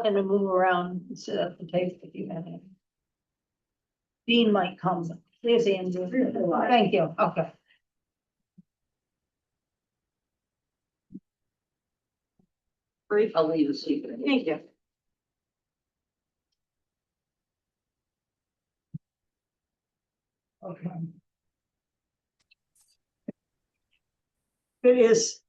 welcome to move around and sit at the table if you have any. Dean might come. There's Andrew. Thank you. Okay. Brief, I'll leave the secret. Thank you. Okay. It is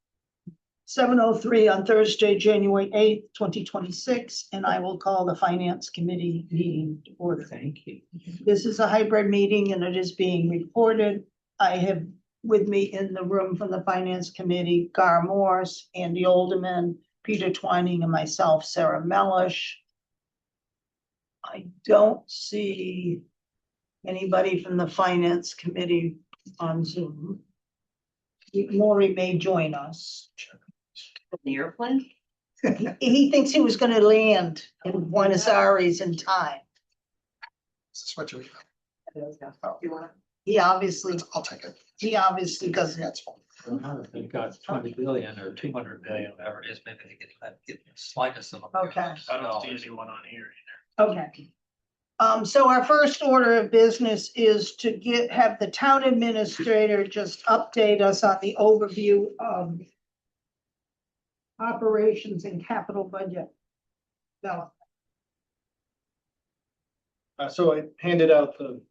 7:03 on Thursday, January 8th, 2026, and I will call the Finance Committee meeting to order. Thank you. This is a hybrid meeting and it is being recorded. I have with me in the room from the Finance Committee, Gar Morse, Andy Olderman, Peter Twining, and myself, Sarah Melish. I don't see anybody from the Finance Committee on Zoom. Maury may join us. The airplane? He thinks he was gonna land in Buenos Aires in time. Is this what you? He obviously, I'll take it. he obviously doesn't. That's fine. I don't know if they've got 20 billion or 200 billion, whatever it is, maybe they get the slightest of them. Okay. I don't see anyone on here Okay. So our first order of business is to have the town administrator just update us on the overview of operations and capital budget. So, So I handed out the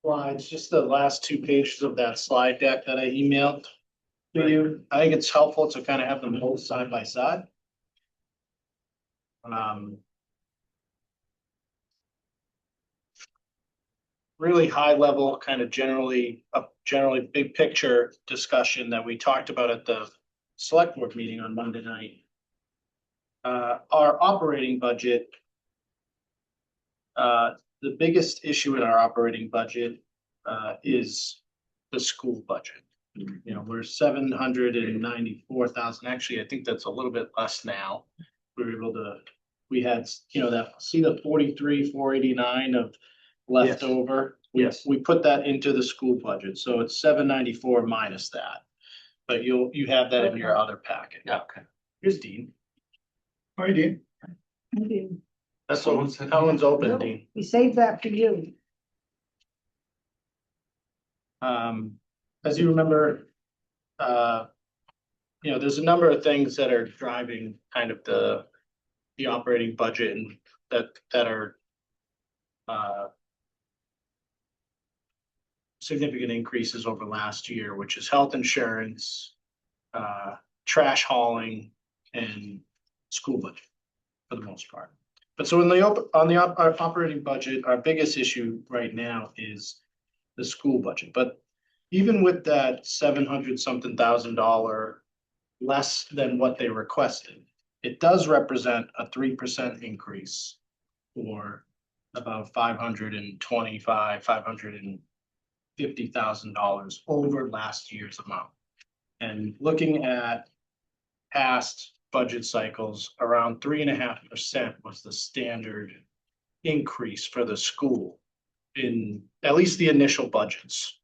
slides, just the last 2 pages of that slide deck that I emailed to you. I think it's helpful to kind of have them both side by side. Really high level, kind of generally big picture discussion that we talked about at the select board meeting on Monday night. Our operating budget. The biggest issue in our operating budget is the school budget. You know, we're 794,000. Actually, I think that's a little bit less now. We had, you know, the 43, 489 of leftover. Yes. We put that into the school budget, so it's 794 minus that. But you have that in your other packet. Yeah, okay. Here's Dean. Hi, Dean. That's that one's open, Dean. we saved that for you. As you remember, you know, there's a number of things that are driving kind of the operating budget and that are significant increases over last year, which is health insurance, trash hauling, and school budget for the most part. But so on the operating budget, our biggest issue right now is the school budget. But even with that $700-something thousand less than what they requested, it does represent a 3% increase, or about $550,000 over last year's amount. And looking at past budget cycles, around 3.5% was the standard increase for the school in at least the initial budgets.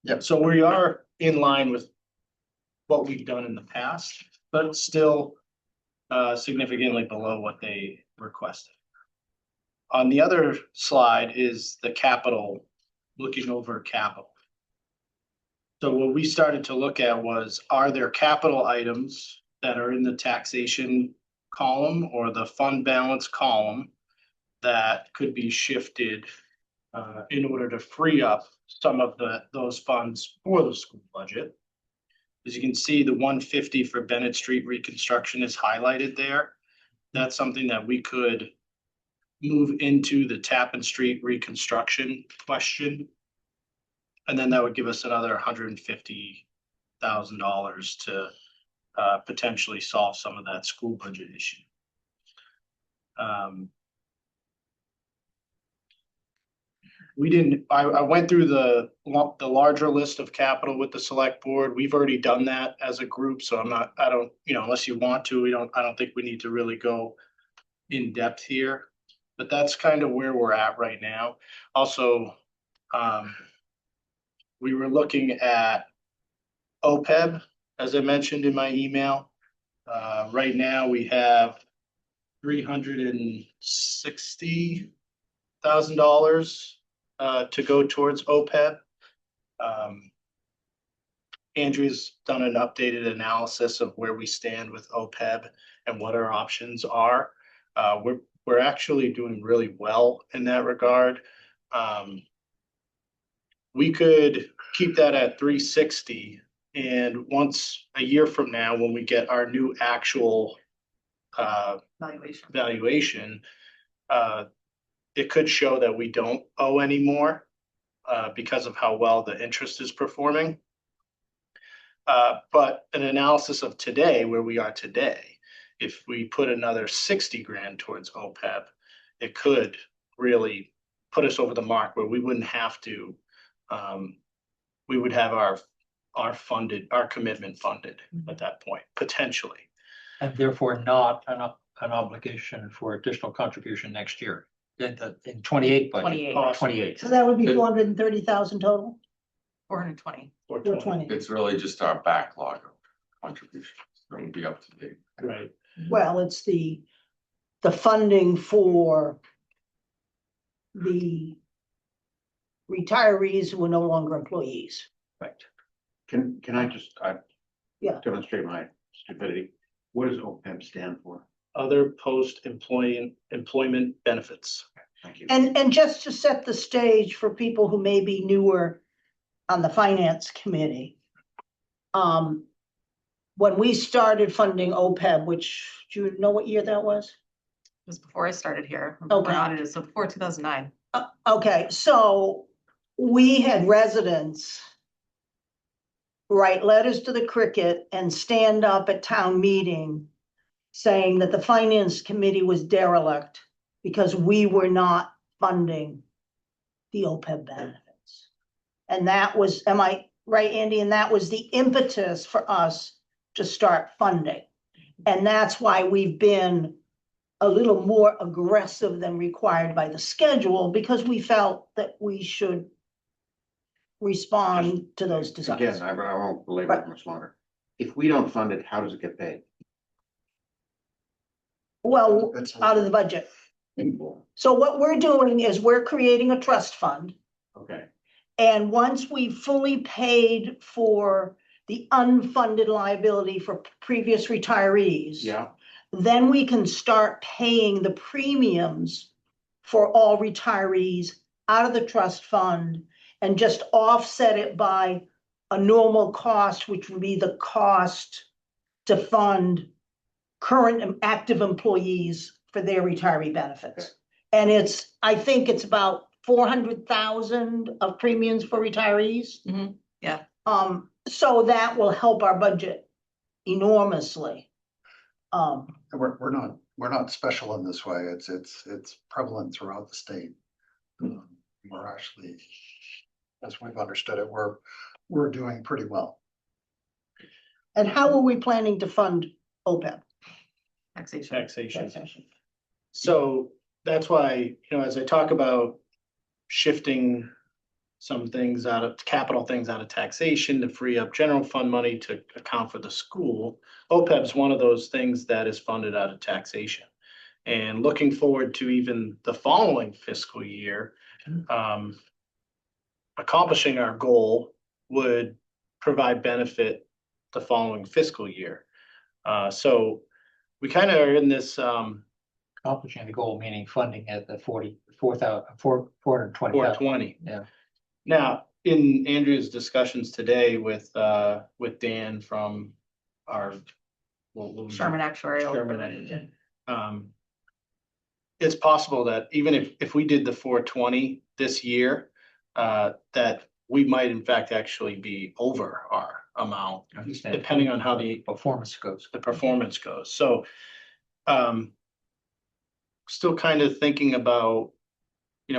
Yep. So we are in line with what we've done in the past, but still significantly below what they requested. On the other slide is the capital, looking over capital. So what we started to look at was, are there capital items that are in the taxation column or the fund balance column that could be shifted in order to free up some of those funds for the school budget? As you can see, the 150 for Bennett Street reconstruction is highlighted there. That's something that we could move into the Tappan Street reconstruction question. And then that would give us another $150,000 to potentially solve some of that school budget issue. I went through the larger list of capital with the select board. We've already done that as a group, so I don't, you know, unless you want to, I don't think we need to really go in depth here, but that's kind of where we're at right now. Also, we were looking at OPEB, as I mentioned in my email. Right now we have $360,000 to go towards OPEB. Andrew's done an updated analysis of where we stand with OPEB and what our options are. We're actually doing really well in that regard. We could keep that at 360, and once a year from now, when we get our new actual valuation, it could show that we don't owe anymore because of how well the interest is performing. But an analysis of today, where we are today, if we put another 60 grand towards OPEB, it could really put us over the mark where we wouldn't have to, we would have our commitment funded at that point, potentially. And therefore not an obligation for additional contribution next year in 28 budget. 28. 28. So that would be Good. 430,000 total, 420. Or 420. It's really just our backlog of contributions. It will be up to date. Right. Well, it's the funding for the retirees who are no longer employees. Right. Can I just, Yeah. demonstrate my stupidity? What does OPEB stand for? Other employment benefits. Thank you. And just to set the stage for people who may be newer on the finance committee. When we started funding OPEB, which, do you know what year that was? It was before I started here. Okay. Audited, so before 2009. Okay, so we had residents write letters to the Cricket and stand up at town meeting saying that the finance committee was derelict because we were not funding the OPEB benefits. And that was, am I right, Andy? And that was the impetus for us to start funding. And that's why we've been a little more aggressive than required by the schedule, because we felt that we should respond to those desires. Again, I won't belabor it much longer. If we don't fund it, how does it get paid? Well, That's- out of the budget. So what we're doing is we're creating a trust fund. Okay, And once we've fully paid for the unfunded liability for previous retirees. yeah, Then we can start paying the premiums for all retirees out of the trust fund and just offset it by a normal cost, which would be the cost to fund current and active employees for their retiree benefits. And I think it's about 400,000 of premiums for retirees. Mhm, yeah. So that will help our budget enormously. We're not special in this way. It's prevalent throughout the state. We're actually, as we've understood it, we're doing pretty well. And how are we planning to fund OPEB? Taxation. Taxation. So that's why, as I talk about shifting some things out of capital things out of taxation to free up general fund money to account for the school, OPEB is one of those things that is funded out of taxation. And looking forward to even the following fiscal year, accomplishing our goal would provide benefit the following fiscal year. So we kind of are in this, Accomplishing the goal, meaning funding at the 420,000. 420. Yeah. Now, in Andrew's discussions today with Dan from our. what was it? Sherman Actuarial. Sherman. It's possible that even if we did the 420 this year, that we might in fact actually be over our amount, depending on how the Performance goes. performance goes. So, still kind of thinking about,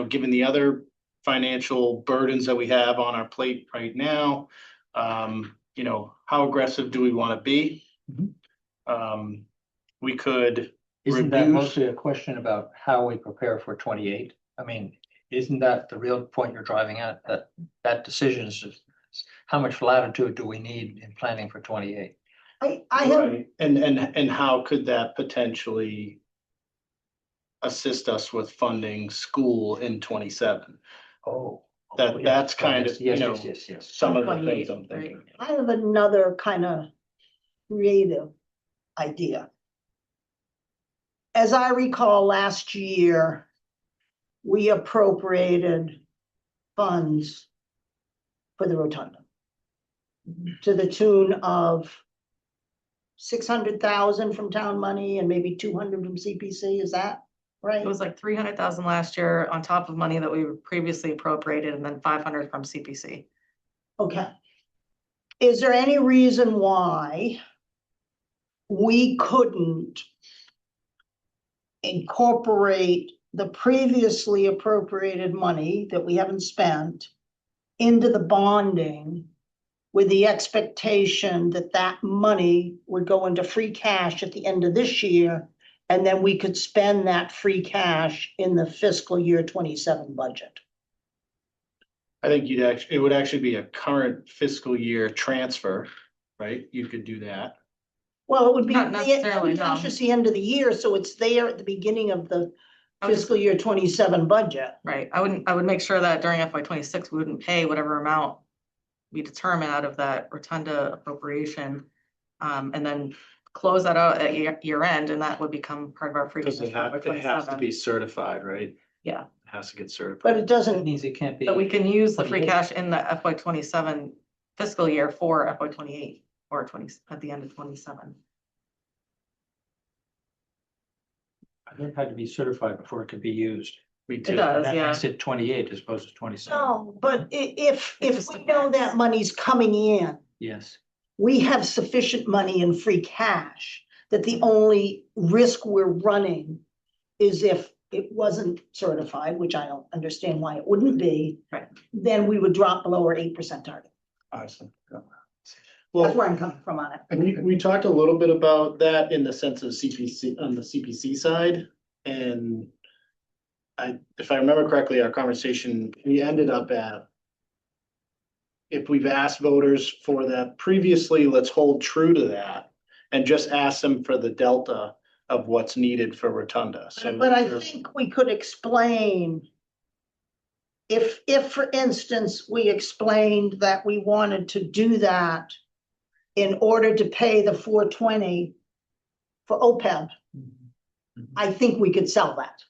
given the other financial burdens that we have on our plate right now, how aggressive do we want to be? We could Isn't that reduce- mostly a question about how we prepare for 28? I mean, isn't that the real point you're driving at? That decision is how much latitude do we need in planning for 28? I have, Right. And how could that potentially assist us with funding school in 27. Oh. That- Oh, yes. that's kind of, Yes, you know, yes, yes, yes. Some of the things 28, I'm thinking. right. I have another kind of creative idea. As I recall, last year, we appropriated funds for the rotunda to the tune of 600,000 from town money and maybe 200 from CPC. Is that right? It was like 300,000 last year on top of money that we previously appropriated and then 500 from CPC. Okay. Is there any reason why we couldn't incorporate the previously appropriated money that we haven't spent into the bonding with the expectation that that money would go into free cash at the end of this year, and then we could spend that free cash in the fiscal year 27 budget? I think it would actually be a current fiscal year transfer, right? You could do that. Well, it would be Not necessarily, no. just the end of the year, so it's there at the beginning of the I would just- fiscal year 27 budget. Right, I would make sure that during FY 26 we wouldn't pay whatever amount we determine out of that rotunda appropriation. And then close that out at year end, and that would become part of our free. Because cash it for FY has to 27. be certified, right? Yeah. It has to get certified. But it That doesn't, means it can't be. But we can use the free 28. cash in the FY 27 fiscal year for FY 28 or 20 at the end of 27. I think it had to be certified before it could be used. Me It too. does, That yeah. makes it 28 as opposed to 27. no, but if It just we know that depends. money's coming in, Yes. we have sufficient money in free cash, that the only risk we're running is if it wasn't certified, which I don't understand why it wouldn't be. Right. Then we would drop below our 8% target. I see. Yeah. That's Well, where I'm coming from on it. we talked a little bit about that in the sense of CPC, on the CPC side. And if I remember correctly, our conversation, we ended up at, if we've asked voters for that previously, let's hold true to that and just ask them for the delta of what's needed for rotunda. So, But I think we could explain. If for instance, we explained that we wanted to do that in order to pay the 420 for OPEB, I think we could sell that.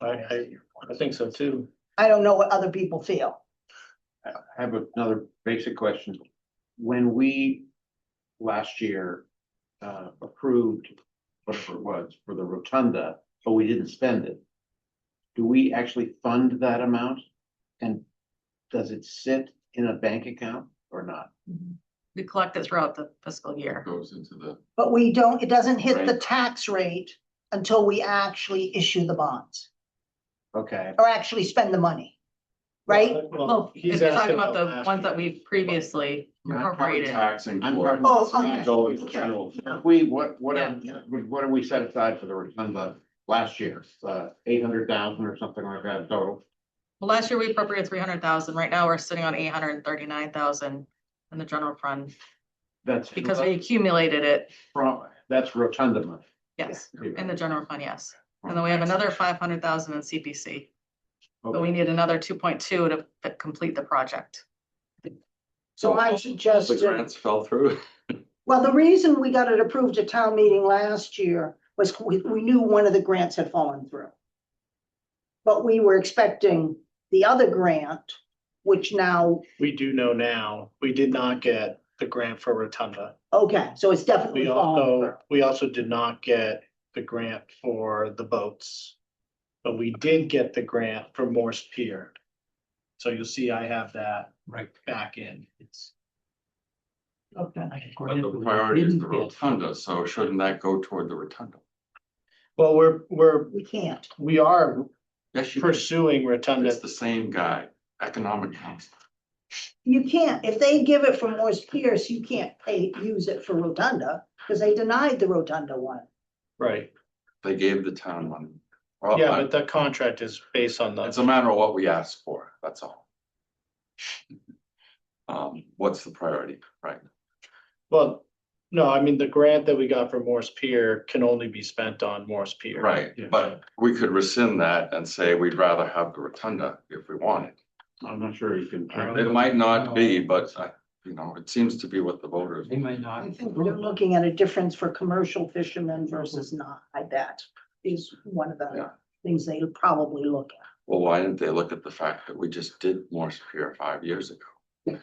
I think so too. I don't know what other people feel. I have another basic question. When we last year approved whatever it was for the rotunda, but we didn't spend it, do we actually fund that amount? And does it sit in a bank account or not? We collect it throughout the fiscal year. Goes into the, But we don't, it doesn't hit the Right. tax rate until we actually issue the bonds Okay, or actually spend the money. Right? Well, if he's you're asking talking about the last ones that year. we previously not part appropriated. taxing I'm for. talking- Oh, okay. Go into general. what do we set aside for the rotunda last year? 800,000 or something like that total? Well, last year we appropriated 300,000. Right now we're sitting on 839,000 in the general fund That's because we accumulated it. that's rotunda money. Yes, in the general fund, yes. And then we have another 500,000 in CPC, but we need another 2.2 to complete the project. So I The suggested, grants fell through. well, the reason we got it approved at town meeting last year was we knew one of the grants had fallen through. But we were expecting the other grant, which now, We do know now, we did not get the grant for rotunda. okay, so it's definitely We fallen through. we also did not get the grant for the boats. But we did get the grant for Morse Pier. So you'll see I have that Right. back in. It's, Okay. But the priority is the rotunda, so shouldn't that go toward the rotunda? well, We can't. we are Yes, you. pursuing rotunda. It's the same guy, economic council. You can't, if they give it for Morse Pierce, you can't use it for Rotunda, because they denied the Rotunda one. Right, They gave the town money. Well, yeah, but the contract is based on it's the, a matter of what we asked for, that's all. What's the priority, right? well, No, I mean, the grant that we got for Morse Pier can only be spent on Morse Pier. Right, but we could rescind that and say we'd rather have the rotunda if we wanted. I'm not sure you can. It might not be, but you know, it seems to be what the voters. They might not. I think we're looking at a difference for commercial fishermen versus not, I bet, is one of the Yeah. things they probably look at. Well, why didn't they look at the fact that we just did Morse Pier 5 years ago?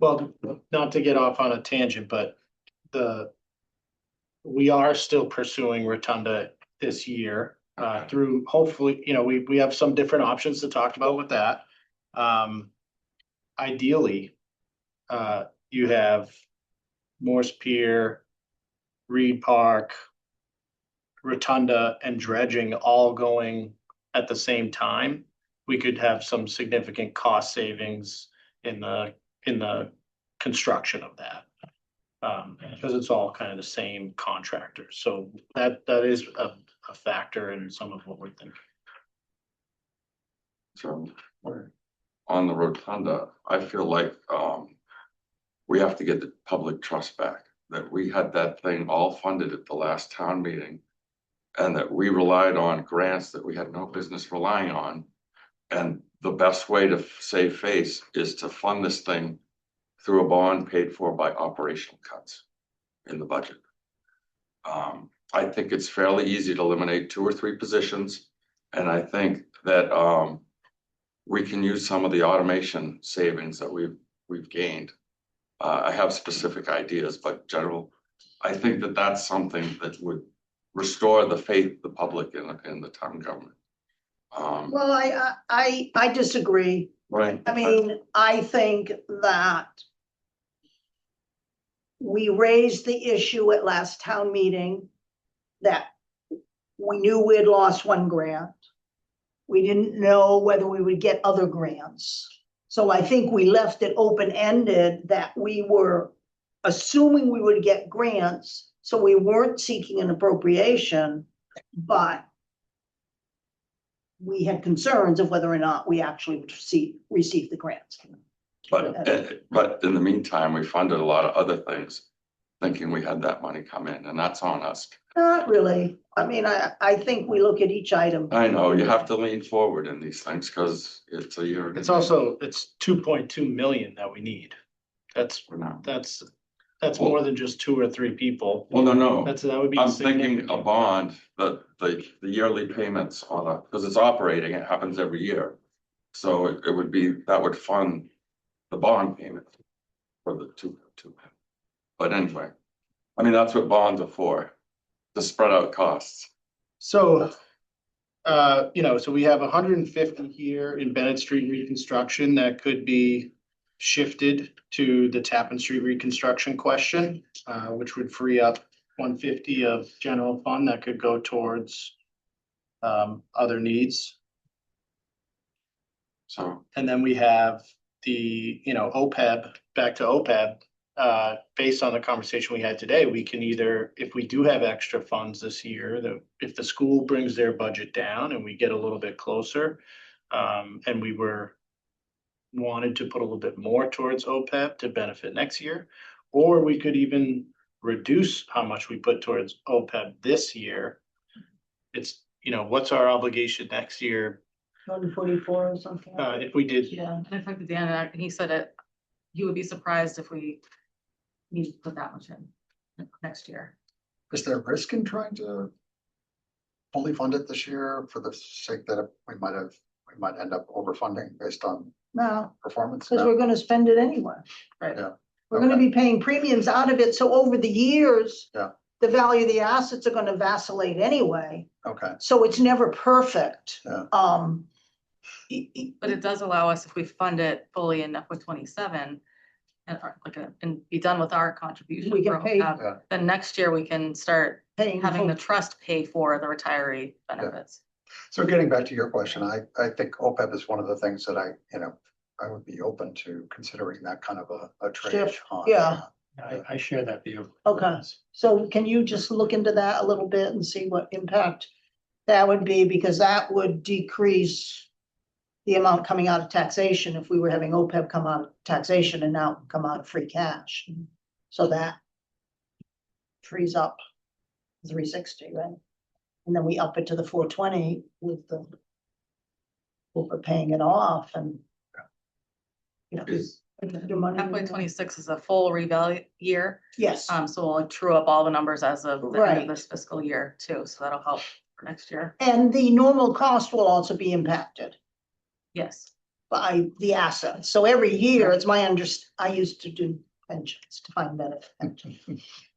Well, not to get off on a tangent, but we are still pursuing Rotunda this year, Okay. through hopefully, you know, we have some different options to talk about with that. Ideally, you have Morse Pier, Reed Park, Rotunda and dredging all going at the same time. We could have some significant cost savings in the construction of that. Because it's all kind of the same contractor, so that is a factor in some of what we're thinking. So on the rotunda, I feel like we have to get the public trust back, that we had that thing all funded at the last town meeting. And that we relied on grants that we had no business relying on. And the best way to save face is to fund this thing through a bond paid for by operational cuts in the budget. I think it's fairly easy to eliminate 2 or 3 positions. And I think that we can use some of the automation savings that we've gained. I have specific ideas, but general, I think that that's something that would restore the faith of the public in the town government. Well, I disagree. Right. I mean, I think that we raised the issue at last town meeting that we knew we had lost 1 grant. We didn't know whether we would get other grants. So I think we left it open-ended that we were assuming we would get grants. So we weren't seeking an appropriation, but we had concerns of whether or not we actually would receive the grants. But in the meantime, we funded a lot of other things, thinking we had that money come in, and that's on us. Not really. I mean, I think we look at each item. I know, you have to lean forward in these things, because it's a year. It's also, it's 2.2 million that we need. That's For now. more than just 2 or 3 people. Well, no. That would be. I'm thinking a significant. bond, the yearly payments on because it's operating, it happens every year. So it would be, that would fund the bond payment for the two. But anyway, I mean, that's what bonds are for, to spread out costs. So, so we have 150 here in Bennett Street reconstruction that could be shifted to the Tappan Street reconstruction question, which would free up 150 of general fund that could go towards other needs. So, And then we have the, OPEB, back to OPEB. Based on the conversation we had today, we can either, if we do have extra funds this year, if the school brings their budget down and we get a little bit closer, and we wanted to put a little bit more towards OPEB to benefit next year, or we could even reduce how much we put towards OPEB this year. It's, what's our obligation next year? 144 or something. If we did, Yeah. And I talked to Dan and he said it, you would be surprised if we need to put that much in next year. Is there risk in trying to fully fund it this year for the sake that we might end up overfunding based on No, performance? because No? we're gonna spend it anyway. Right. Yeah. We're gonna Okay. be paying premiums out of it, so over the years. Yeah. The value of the assets are gonna vacillate anyway, Okay, so it's never perfect. Yeah. But it does allow us, if we fund it fully in FY 27 and be done with our contribution. We can for pay- OPEB, Yeah. Then next year we can start Paying having the full- trust pay for the retiree benefits. so getting back to your question, I think OPEB is one of the things that I would be open to considering that kind of a trade. Shift, on. yeah. I share that view. Okay, so can you just look into that a little bit and see what impact that would be, because that would decrease the amount coming out of taxation if we were having OPEB come out of taxation and now come out of free cash. So that frees up 360, right? And then we up it to the 420 with the, we're paying it off and. You know, Is- the money. FY 26 is a full reval year, Yes, so we'll true up all the numbers as of the end Right. of this fiscal year too, so that'll help for next year. and the normal cost will also be impacted Yes. by the assets. So every year, it's my I used to do pensions, defined benefit pension.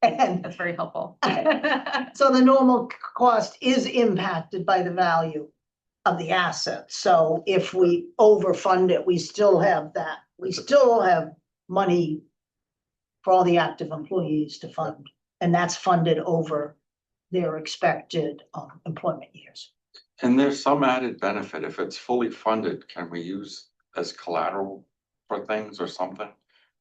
And That's very helpful. so the normal cost is impacted by the value of the asset. So if we overfund it, we still have that. We still have money for all the active employees to fund, and that's funded over their expected employment years. And there's some added benefit. If it's fully funded, can we use as collateral for things or something?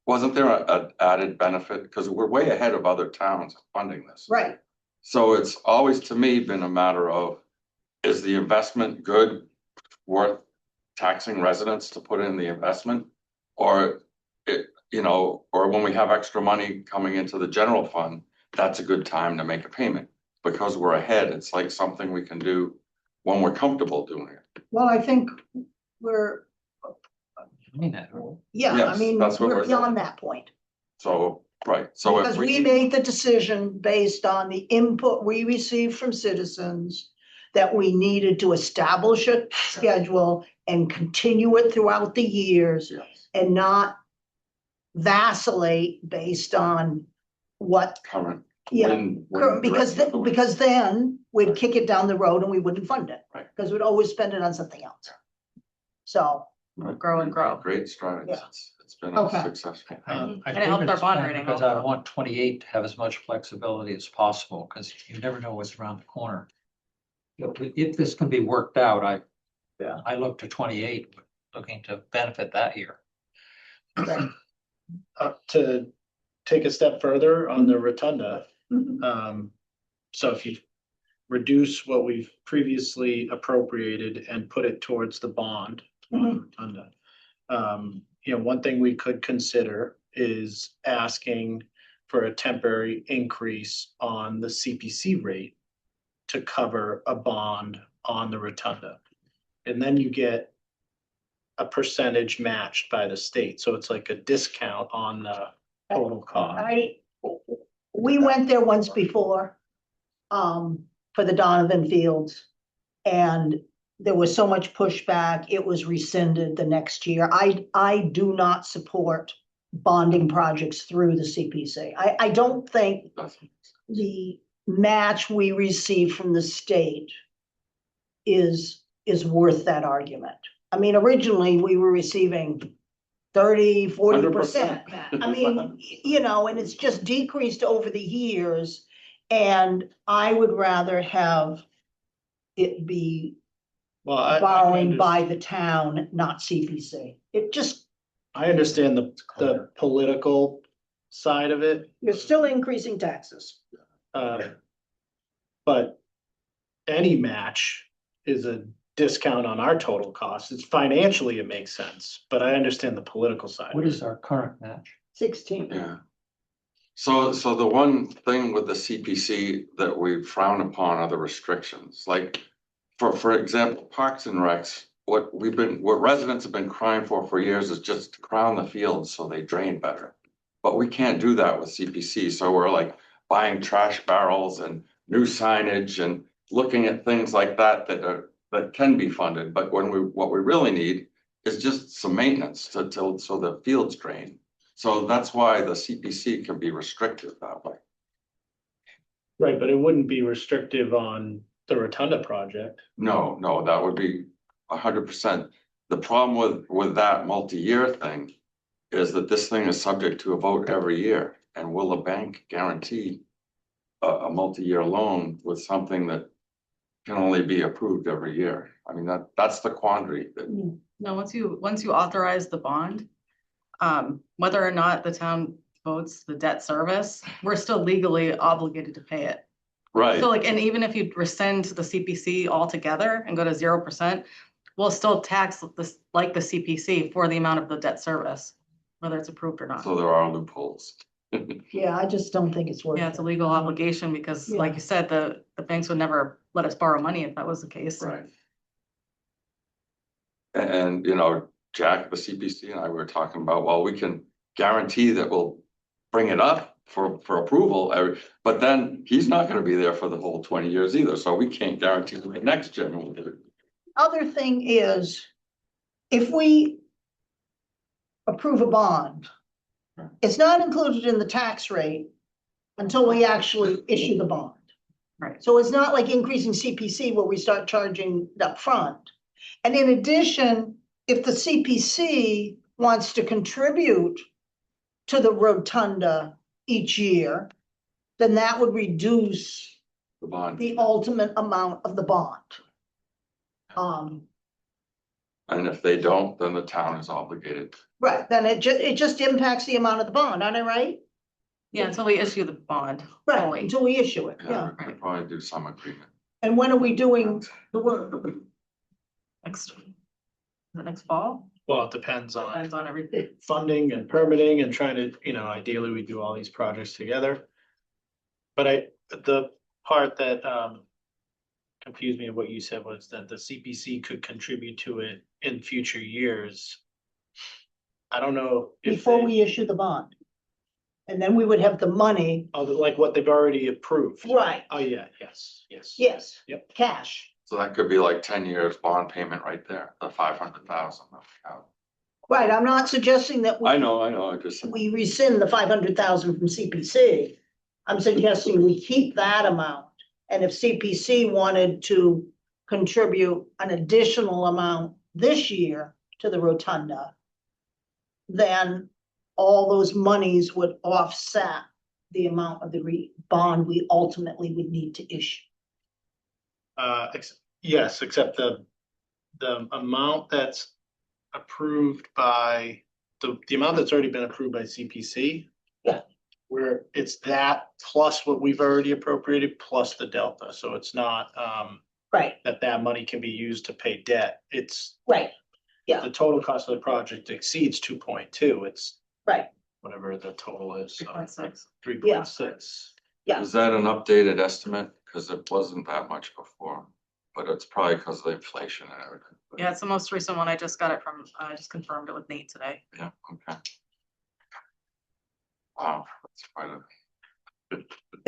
Wasn't there a added benefit? Because we're way ahead of other towns funding this. Right. So it's always to me been a matter of, is the investment good, worth taxing residents to put in the investment? Or it, you know, or when we have extra money coming into the general fund, that's a good time to make a payment. Because we're ahead, it's like something we can do when we're comfortable doing it. Well, I think we're, I mean, that, yeah, I Yes, mean, that's what we're we're saying. beyond that point. So, right, so Because if we we, made the decision based on the input we received from citizens that we needed to establish a schedule and continue it throughout the years yes, and not vacillate based on what, current. yeah. when Because, direction of the wind. because then we'd kick it down the road and we wouldn't fund it. Right. Because we'd always spend it on something else. So, Grow and grow. Great strides. Yeah. It's been Okay. a successful. I And it think helps our it's bond fine rating because I also. want 28 to have as much flexibility as possible, because you never know what's around the corner. If this can be worked out, Yeah. I look to 28, looking to benefit that year. To take a step further on the rotunda, mhm, so if you reduce what we've previously appropriated and put it towards the bond on the rotunda. You know, one thing we could consider is asking for a temporary increase on the CPC rate to cover a bond on the rotunda. And then you get a percentage matched by the state, so it's like a discount on the total cost. we went there once before, for the Donovan Fields. And there was so much pushback, it was rescinded the next year. I do not support bonding projects through the CPC. I don't think the match we receive from the state is worth that argument. I mean, originally, we were receiving 30-40%. 100%. I mean, you know, and it's just decreased over the years. And I would rather have it be Well, I borrowing by the town, not CPC. It just, I understand the political side of it, you're still increasing taxes. but any match is a discount on our total cost. It's financially, it makes sense, but I understand the political side. What is our current match? 16. Yeah. So the one thing with the CPC that we frown upon are the restrictions, like, for example, Parks and Recs, what residents have been crying for years is just to crown the fields so they drain better. But we can't do that with CPC, so we're like buying trash barrels and new signage and looking at things like that that can be funded, but what we really need is just some maintenance so the fields drain. So that's why the CPC can be restricted that way. Right, but it wouldn't be restrictive on the Rotunda project. No, that would be 100%. The problem with that multi-year thing is that this thing is subject to a vote every year. And will a bank guarantee a multi-year loan with something that can only be approved every year? I mean, that's the quandary that, No, once you authorize the bond, whether or not the town votes the debt service, we're still legally obligated to pay it. right, So like, and even if you rescind the CPC altogether and go to 0%, we'll still tax this like the CPC for the amount of the debt service, whether it's approved or not. so there are loopholes. Yeah, I just don't think it's worth Yeah, it's a it. legal obligation because like Yeah. you said, the banks would never let us borrow money if that was the case. Right. And, you know, Jack, the CPC and I were talking about, well, we can guarantee that we'll bring it up for approval, but then he's not gonna be there for the whole 20 years either, so we can't guarantee the next general. Other thing is, if we approve a bond, it's not included in the tax rate until we actually issue the bond. Right. So it's not like increasing CPC where we start charging up front. And in addition, if the CPC wants to contribute to the rotunda each year, then that would reduce The bond, the ultimate amount of the bond. and if they don't, then the town is obligated. Right, then it just impacts the amount of the bond, aren't I right? Yeah, until we issue the bond. Right, fully. until we issue it, yeah. Yeah, we could probably do some agreement. And when are we doing the work? The next fall, Well, it depends on depends on everything. funding and permitting and trying to, ideally we do all these projects together. But the part that confused me of what you said was that the CPC could contribute to it in future years. I don't know if Before they, we issue the bond. And then we would have the money, like what they've already approved. right, Oh, yeah, yes. yes. Yep. Cash, So that could be like 10 years bond payment right there, the 500,000. right, I'm not suggesting that I know, I just, we rescind the 500,000 from CPC. I'm suggesting we keep that amount, and if CPC wanted to contribute an additional amount this year to the rotunda, then all those monies would offset the amount of the bond we ultimately would need to issue. Yes, except the amount that's approved by, the amount that's already been approved by CPC. Yeah. Where it's that plus what we've already appropriated plus the delta, so it's not Right, that money can be used to pay debt. It's right, the total cost of the project exceeds 2.2. It's right, whatever the total is, 3.6. 3.6. yeah. is that an updated estimate? Because it wasn't that much before, but it's probably because of the inflation and everything. Yeah, it's the most recent one. I just got it from, I just confirmed it with Nate today. Yeah, okay. Wow, that's quite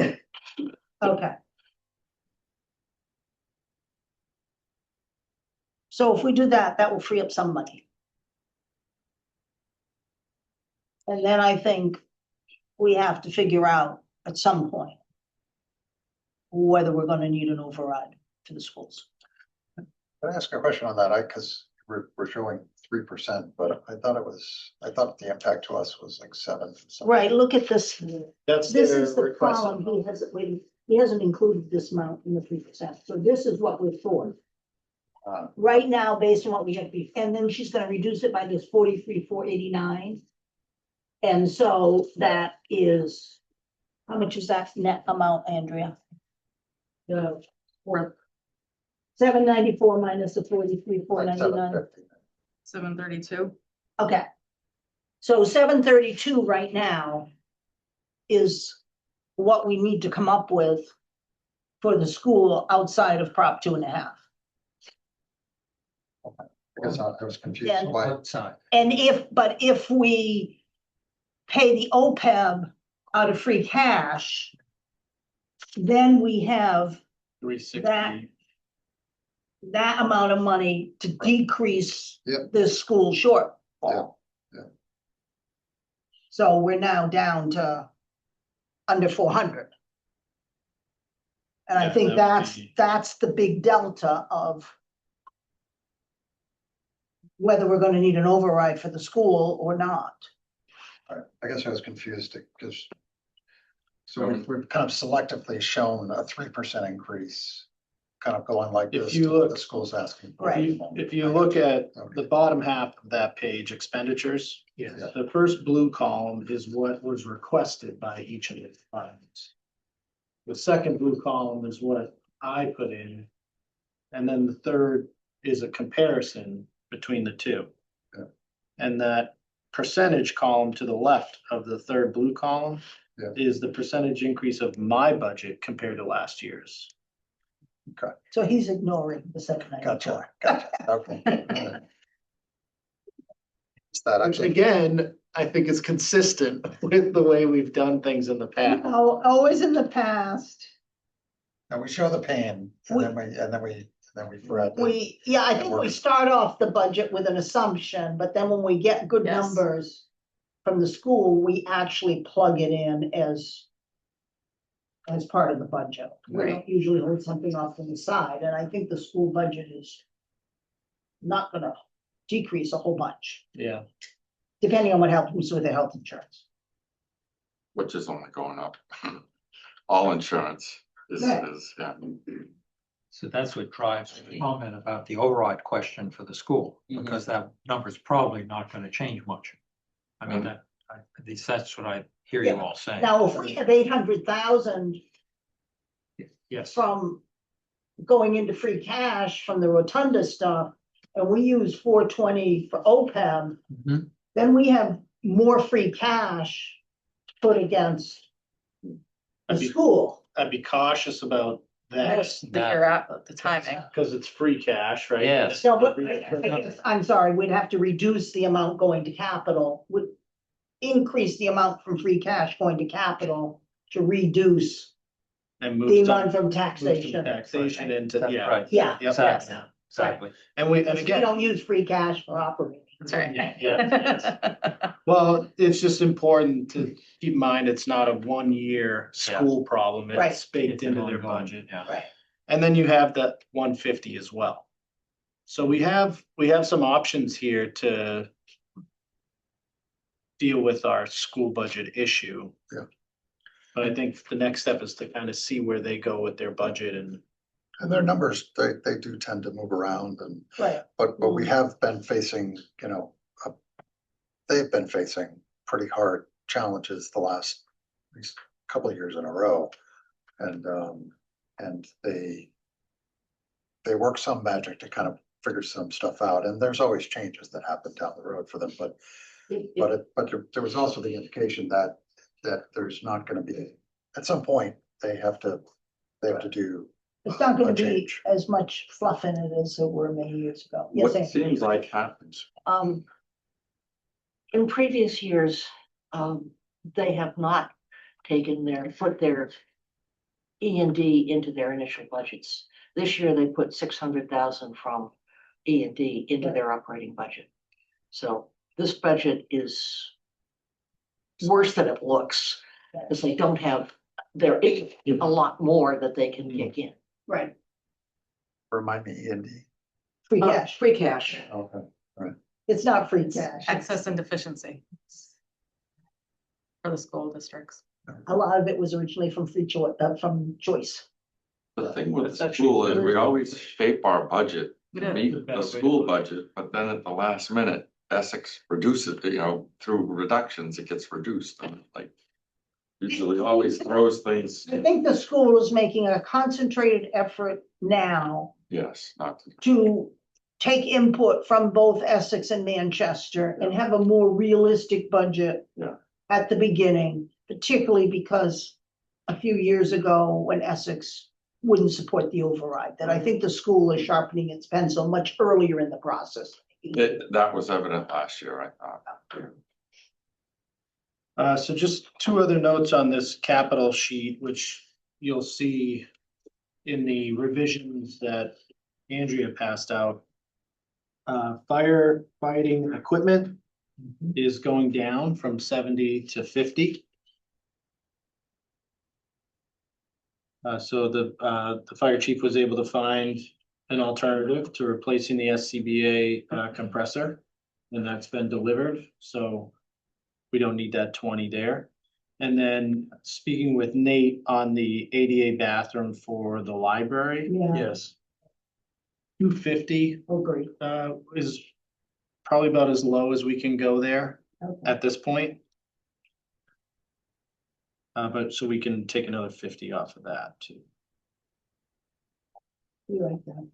a. Okay. So if we do that, that will free up some money. And then I think we have to figure out at some point whether we're gonna need an override to the schools. Can I ask a question on that? Cause we're showing 3%, but I thought the impact to us was like 7. Right, look at this. That's This their is the request. column, he hasn't included this amount in the 3%, so this is what we're for. Right now, based on what we have, and then she's gonna reduce it by this 43,489. And so that is, how much is that net amount, Andrea? The Or 794 minus the 43,499. 732. Okay. So 732 right now is what we need to come up with for the school outside of Prop 2.5. Because I was confused Yeah. why. Outside. And if we pay the OPEB out of free cash, then we have 360. that amount of money to decrease Yep. the school shortfall. Yeah. So we're now down to under 400. And I Yeah, think that would be- that's the big delta of whether we're gonna need an override for the school or not. I guess I was confused because. So we've kind of selectively shown a 3% increase, kind of going like If this. you to what look- The school's asking. for. Right. If you look at the bottom half of that page, expenditures. Yes. The first blue column is what was requested by each of the funds. The second blue column is what I put in. And then the third is a comparison between the two. Yeah. And that percentage column to the left of the third blue column Yeah. is the percentage increase of my budget compared to last year's. So he's ignoring the 794. Gotcha, okay. All right. Is that Which actually, again, I think is consistent with the way we've done things in the past. Oh, always in the past. and we show the pain, and then we fret. Yeah, I think we start off the budget with an assumption, but then when we get good Yes. numbers from the school, we actually plug it in as part of the budget. We don't usually hold something off to the side, and I think the school budget is not gonna decrease a whole bunch, Yeah, depending on what happens with the health insurance. which is only going up. All insurance Right. yeah. So that's what drives the comment about the override question for the school, because that number's probably not gonna change much. I mean, at least that's what I hear you Yeah. all saying. Now, if we have 800,000 Yes, from going into free cash from the Rotunda stuff, and we use 420 for OPEB, Mhm. then we have more free cash to put against the I'd be, school. I'd be cautious about that, That's the year out, the timing. because it's free cash, right? Yes. So, but I guess, I'm sorry, we'd have to reduce the amount going to capital, would increase the amount from free cash going to capital to reduce And the move amount some from taxation. taxation into, that's yeah. right. Yeah. Yep. Exactly, exactly. And we, and Because we again, don't use free cash for operating. That's right. Yeah, well, it's just important to keep in mind, it's not a 1 year school problem, Right. it's baked It's an into their ongoing, budget. yeah. Right. And then you have that 150 as well. So we have some options here to deal with our school budget issue. Yeah. But I think the next step is to kind of see where they go with their budget and And their numbers, they do tend to move around and, Right. but we have been facing, they've been facing pretty hard challenges the last at least couple of years in a row. And they work some magic to kind of figure some stuff out, and there's always changes that happen down the road for them, but there was also the indication that there's not gonna be, at some point, they have to do. It's not gonna a be change. as much fluff in it as there were many years ago. Yes, What Ann? seems like happens, In previous years, they have not put their E&D into their initial budgets. This year, they put 600,000 from E&D into their operating budget. So this budget is worse than it looks, because they don't have, there is a lot more that they can kick in. Right, Remind me, E and D. free cash. Free cash. Okay. It's not free cash. Excess and deficiency. For the school districts. A lot of it was originally from from choice. the thing with That's the actually school is we good. always shape our budget We to did. meet the school budget, but then at the last minute, Essex reduces, through reductions, it gets reduced, and like. Usually always throws things, I think the school is making a concentrated effort now yes, not. to take input from both Essex and Manchester and have a more realistic budget. Yeah. At the beginning, particularly because a few years ago, when Essex wouldn't support the override, that I think the school is sharpening its pencil much earlier in the process. That was evident last year, I thought. So just two other notes on this capital sheet, which you'll see in the revisions that Andrea passed out. Firefighting equipment is going down from 70 to 50. So the fire chief was able to find an alternative to replacing the SCBA compressor, and that's been delivered, so we don't need that 20 there. And then speaking with Nate on the ADA bathroom for the library. Yeah. Yes. 250 Agree. is probably about as low as we can go there Okay. at this point. But so we can take another 50 off of that too. You like that.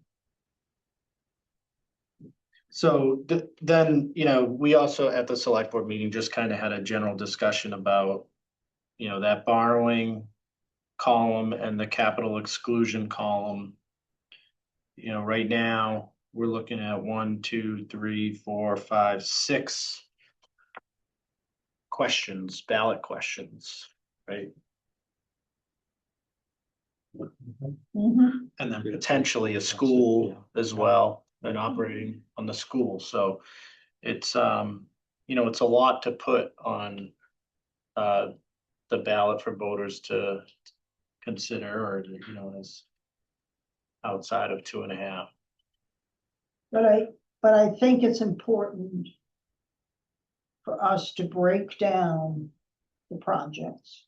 So then, we also at the select board meeting just kind of had a general discussion about, that borrowing column and the capital exclusion column. Right now, we're looking at 1, 2, 3, 4, 5, 6 questions, ballot questions, right? Mhm. And then potentially a school as well, and operating on the school, so it's, it's a lot to put on the ballot for voters to consider, or, as outside of 2.5. But I think it's important for us to break down the projects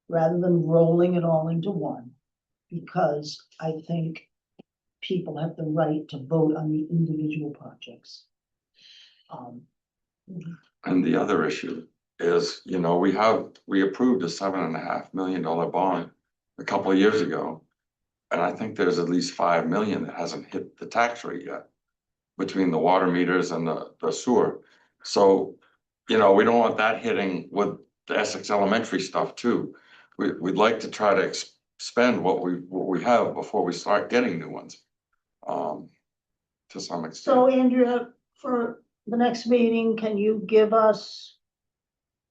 rather than rolling it all into one. Because I think people have the right to vote on the individual projects. And the other issue is, we approved a $7.5 million bond a couple of years ago. And I think there's at least 5 million that hasn't hit the tax rate yet between the water meters and the sewer. So, we don't want that hitting with the Essex Elementary stuff too. We'd like to try to spend what we have before we start getting new ones. To some extent. So Andrea, for the next meeting, can you give us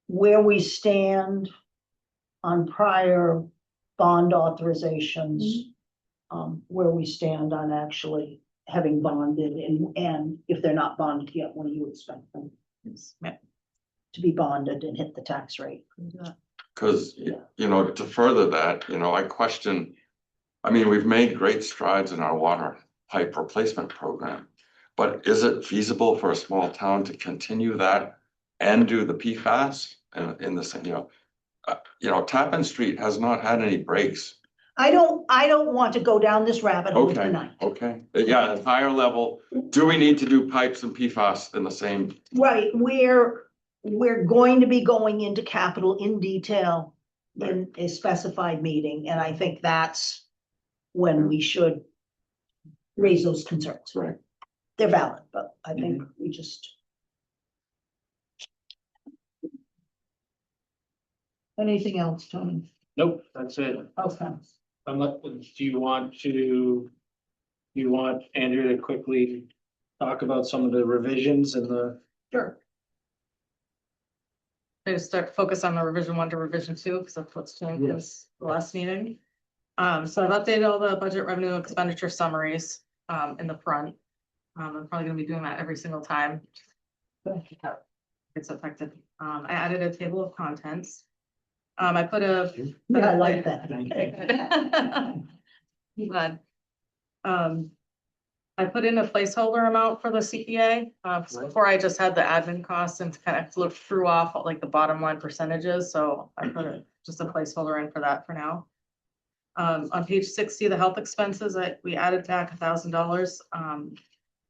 where we stand on prior bond authorizations? Where we stand on actually having bonded, and if they're not bonded yet, when do you expect them to be bonded and hit the tax rate? Cause, to further that, I question, we've made great strides in our water pipe replacement program. But is it feasible for a small town to continue that and do the PFAS in the same, Tappan Street has not had any breaks. I don't want to go down this rabbit hole Okay, tonight. okay, yeah, at higher level, do we need to do pipes and PFAS in the same? Right, we're going to be going into capital in detail in a specified meeting, and I think that's when we should raise those concerns. Right. They're valid, but I think we just. Anything else, Tony? Nope, that's it. Okay. Do you want Andrew to quickly talk about some of the revisions and the? Sure. I just focus on the revision 1 to revision 2, because that's what's changed since the last meeting. So I've updated all the budget revenue expenditure summaries in the front. I'm probably gonna be doing that every single time. It's affected. I added a table of contents. I put a. Yeah, I like that. I'm glad. I put in a placeholder amount for the CPA, before I just had the admin costs and kind of looked through off like the bottom line percentages, so I put just a placeholder in for that for now. On page 60, the health expenses, we added back $1,000,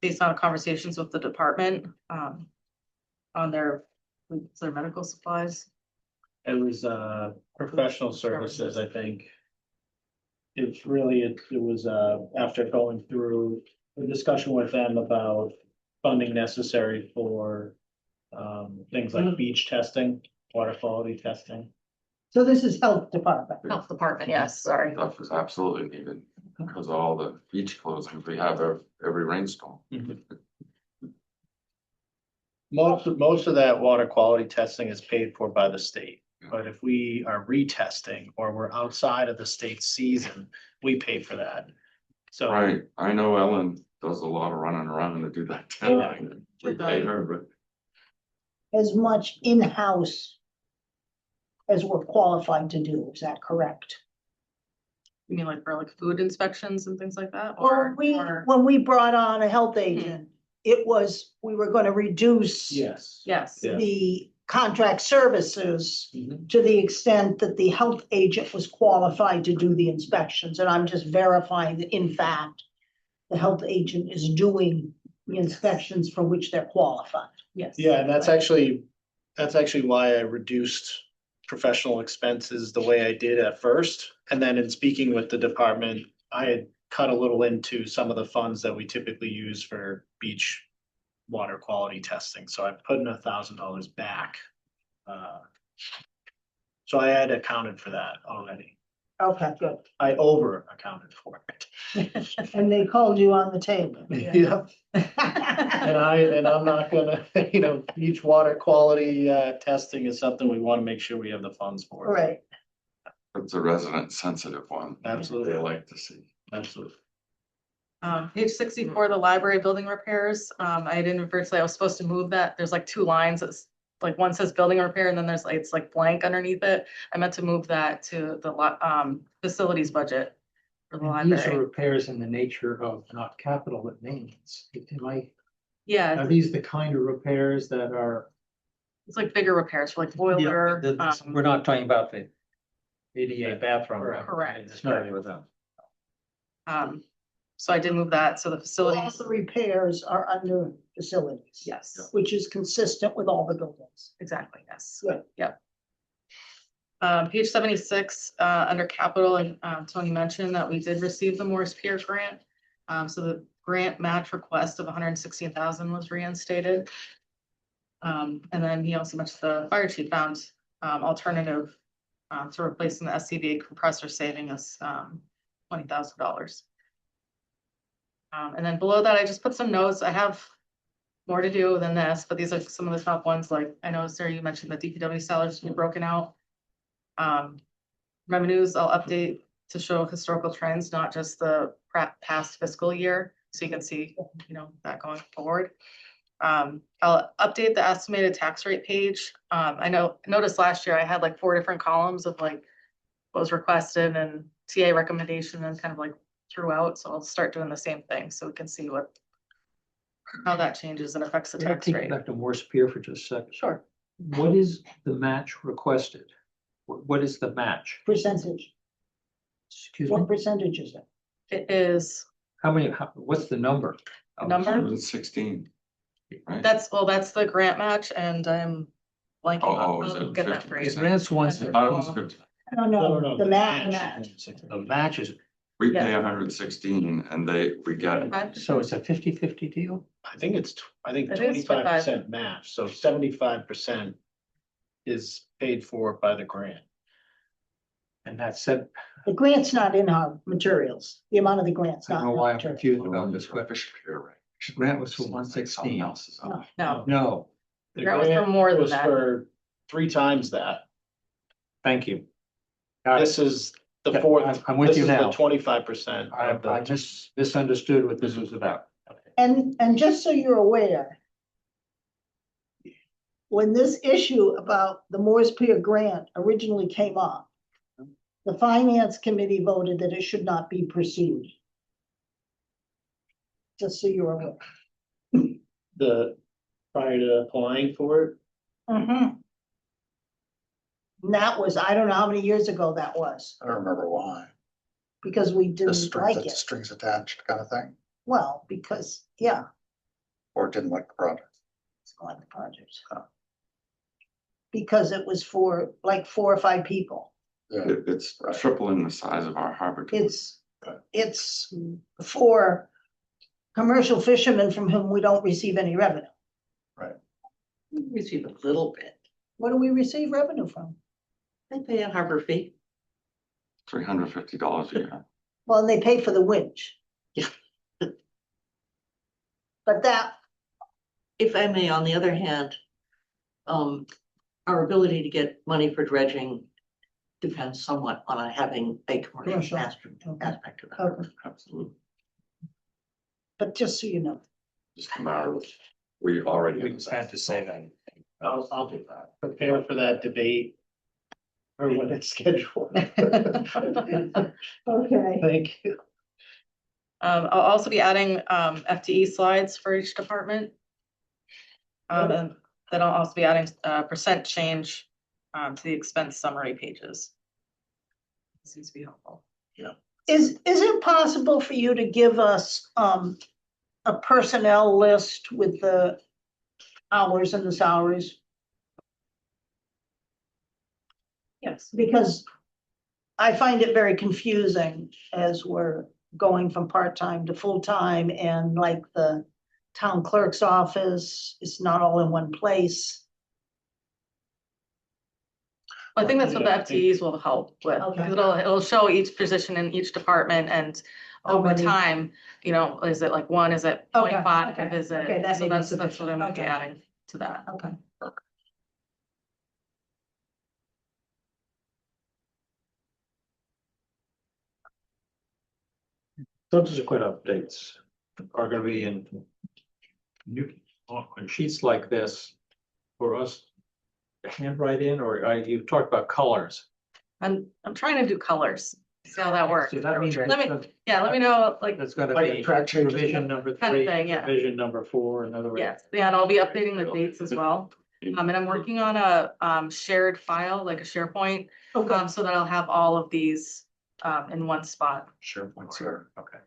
based on conversations with the department, on their medical supplies. It was professional services, I think. It was after going through a discussion with them about funding necessary for things like beach testing, water quality testing. So this is health department. Health department, yes, sorry. Stuff is absolutely needed because of all the beach closings we have every rainstorm. Most of that water quality testing is paid for by the state, but if we are retesting or we're outside of the state season, we pay for that. So. Right, I know Ellen does a lot of running around to do that testing. We pay her, but As much in-house as we're qualified to do, is that correct? You mean like for like food inspections and things like that? Or when we brought on a health agent, we were gonna reduce Yes. Yes. Yeah. the contract services Mhm. to the extent that the health agent was qualified to do the inspections, and I'm just verifying that in fact, the health agent is doing the inspections for which they're qualified. Yes. Yeah, and that's actually why I reduced professional expenses the way I did at first. And then in speaking with the department, I had cut a little into some of the funds that we typically use for beach water quality testing, so I put in $1,000 back. So I had accounted for that already. Okay, good. I over accounted for it. And they called you on the table. Yep. And I'm not gonna, each water quality testing is something we want to make sure we have the funds for. Right. It's a resident sensitive one. Absolutely. They like to see. Absolutely. Page 64, the library building repairs, I didn't virtually, I was supposed to move that, there's like two lines, it's like one says building repair and then there's like, it's like blank underneath it. I meant to move that to the facilities budget for the And these are library. repairs in the nature of not capital, but maintenance. Are Yeah, these the kind of repairs that are? it's like bigger repairs for like Yeah, boiler. We're not talking about the ADA bathroom. Correct. It's not with them. So I did move that, so the All facilities, the repairs are under facilities. yes. Which is consistent with all the buildings. Exactly, yes. Good. Yep. Page 76, under capital, and Tony mentioned that we did receive the Morris Pier grant. So the grant match request of 116,000 was reinstated. And then he also mentioned the fire chief found alternative to replacing the SCBA compressor, saving us $20,000. And then below that, I just put some notes. I have more to do than this, but these are some of the top ones. Like I know, Sarah, you mentioned the DPW salaries being broken out. Revenues, I'll update to show historical trends, not just the past fiscal year. So you can see, that going forward. I'll update the estimated tax rate page. I noticed last year I had like 4 different columns of like what was requested and TA recommendation and kind of like throughout. So I'll start doing the same thing so we can see how that changes and affects the Can I tax take rate. back to Morse Pier for just a second? Sure. What is the match requested? What is the match? Percentage. Excuse me? What percentage is it? It is What's the number? Number? 116, right? that's the grant match and I'm blanking. Oh, is I'll it get that for you. It grants one, I thought it was good. No, the match. the match is, We Yeah. pay 116 and we get, so it's a 50-50 deal? I think It is 25% match, so 75% is paid for by the grant. And that said, The grant's not in our materials. The amount of the grant's I not. don't know in why our I'm materials. confused oh, about this this. But fish pier, right? grant was for Seems like something 116. else is up. No, No, The grant was for more than was that. For 3 times that. thank you. Got it. This is the Yeah, fourth. I'm with you now. 25%. I misunderstood what this was about. And just so you're aware, when this issue about the Morris Pier grant originally came up, the finance committee voted that it should not be pursued. Just so you're aware. Prior to applying for it. And that was, I don't know how many years ago that was, I don't remember why. because we The didn't like it. strings attached kind of thing, Well, because, yeah, or didn't like the project. it's on the project. Because it was for like 4 or 5 people. Yeah, It's tripling the size of our harbor. It's for commercial fishermen from whom we don't receive any revenue. We receive a little bit. What do we receive revenue from? They pay a harbor fee. $350 a year. Well, and they pay for the winch. Yeah. But that, If I may, on the other hand, our ability to get money for dredging depends somewhat on having a commercial Commercial. aspect of that. okay, Absolutely. but just so you know, Just a matter of, we already. We had to say that. I'll do that. Prepare for that debate. Or when it's scheduled. okay, Thank you. I'll also be adding FTE slides for each department. And then I'll also be adding percent change to the expense summary pages. Seems to be helpful. is it possible for you to give us, a personnel list with the hours and the salaries? Yes. Because I find it very confusing as we're going from part-time to full-time and like the town clerk's office. It's not all in one place. I think that's what the Yeah, I think- FTEs will help with. Okay. Because it'll show each position in each department and How over many? time, you know, is it like 1, is it Okay, 0.5, okay, is it? okay, that So may be that's what I'm sufficient. gonna be Okay. adding to that. Okay. Those are quick updates are gonna be in new, on sheets like this for us to handwrite in, or you've talked about colors. I'm trying to do colors, see how that works. So that means Let me, yeah, let me know, like, that's gonna Like be track changes. revision number Kind of 3, thing, yeah. revision number 4, in other words. yes, yeah, and I'll be updating the dates as well. And I'm working on a shared file, like a SharePoint, Okay. so that I'll have all of these in one spot. SharePoint, sure, okay.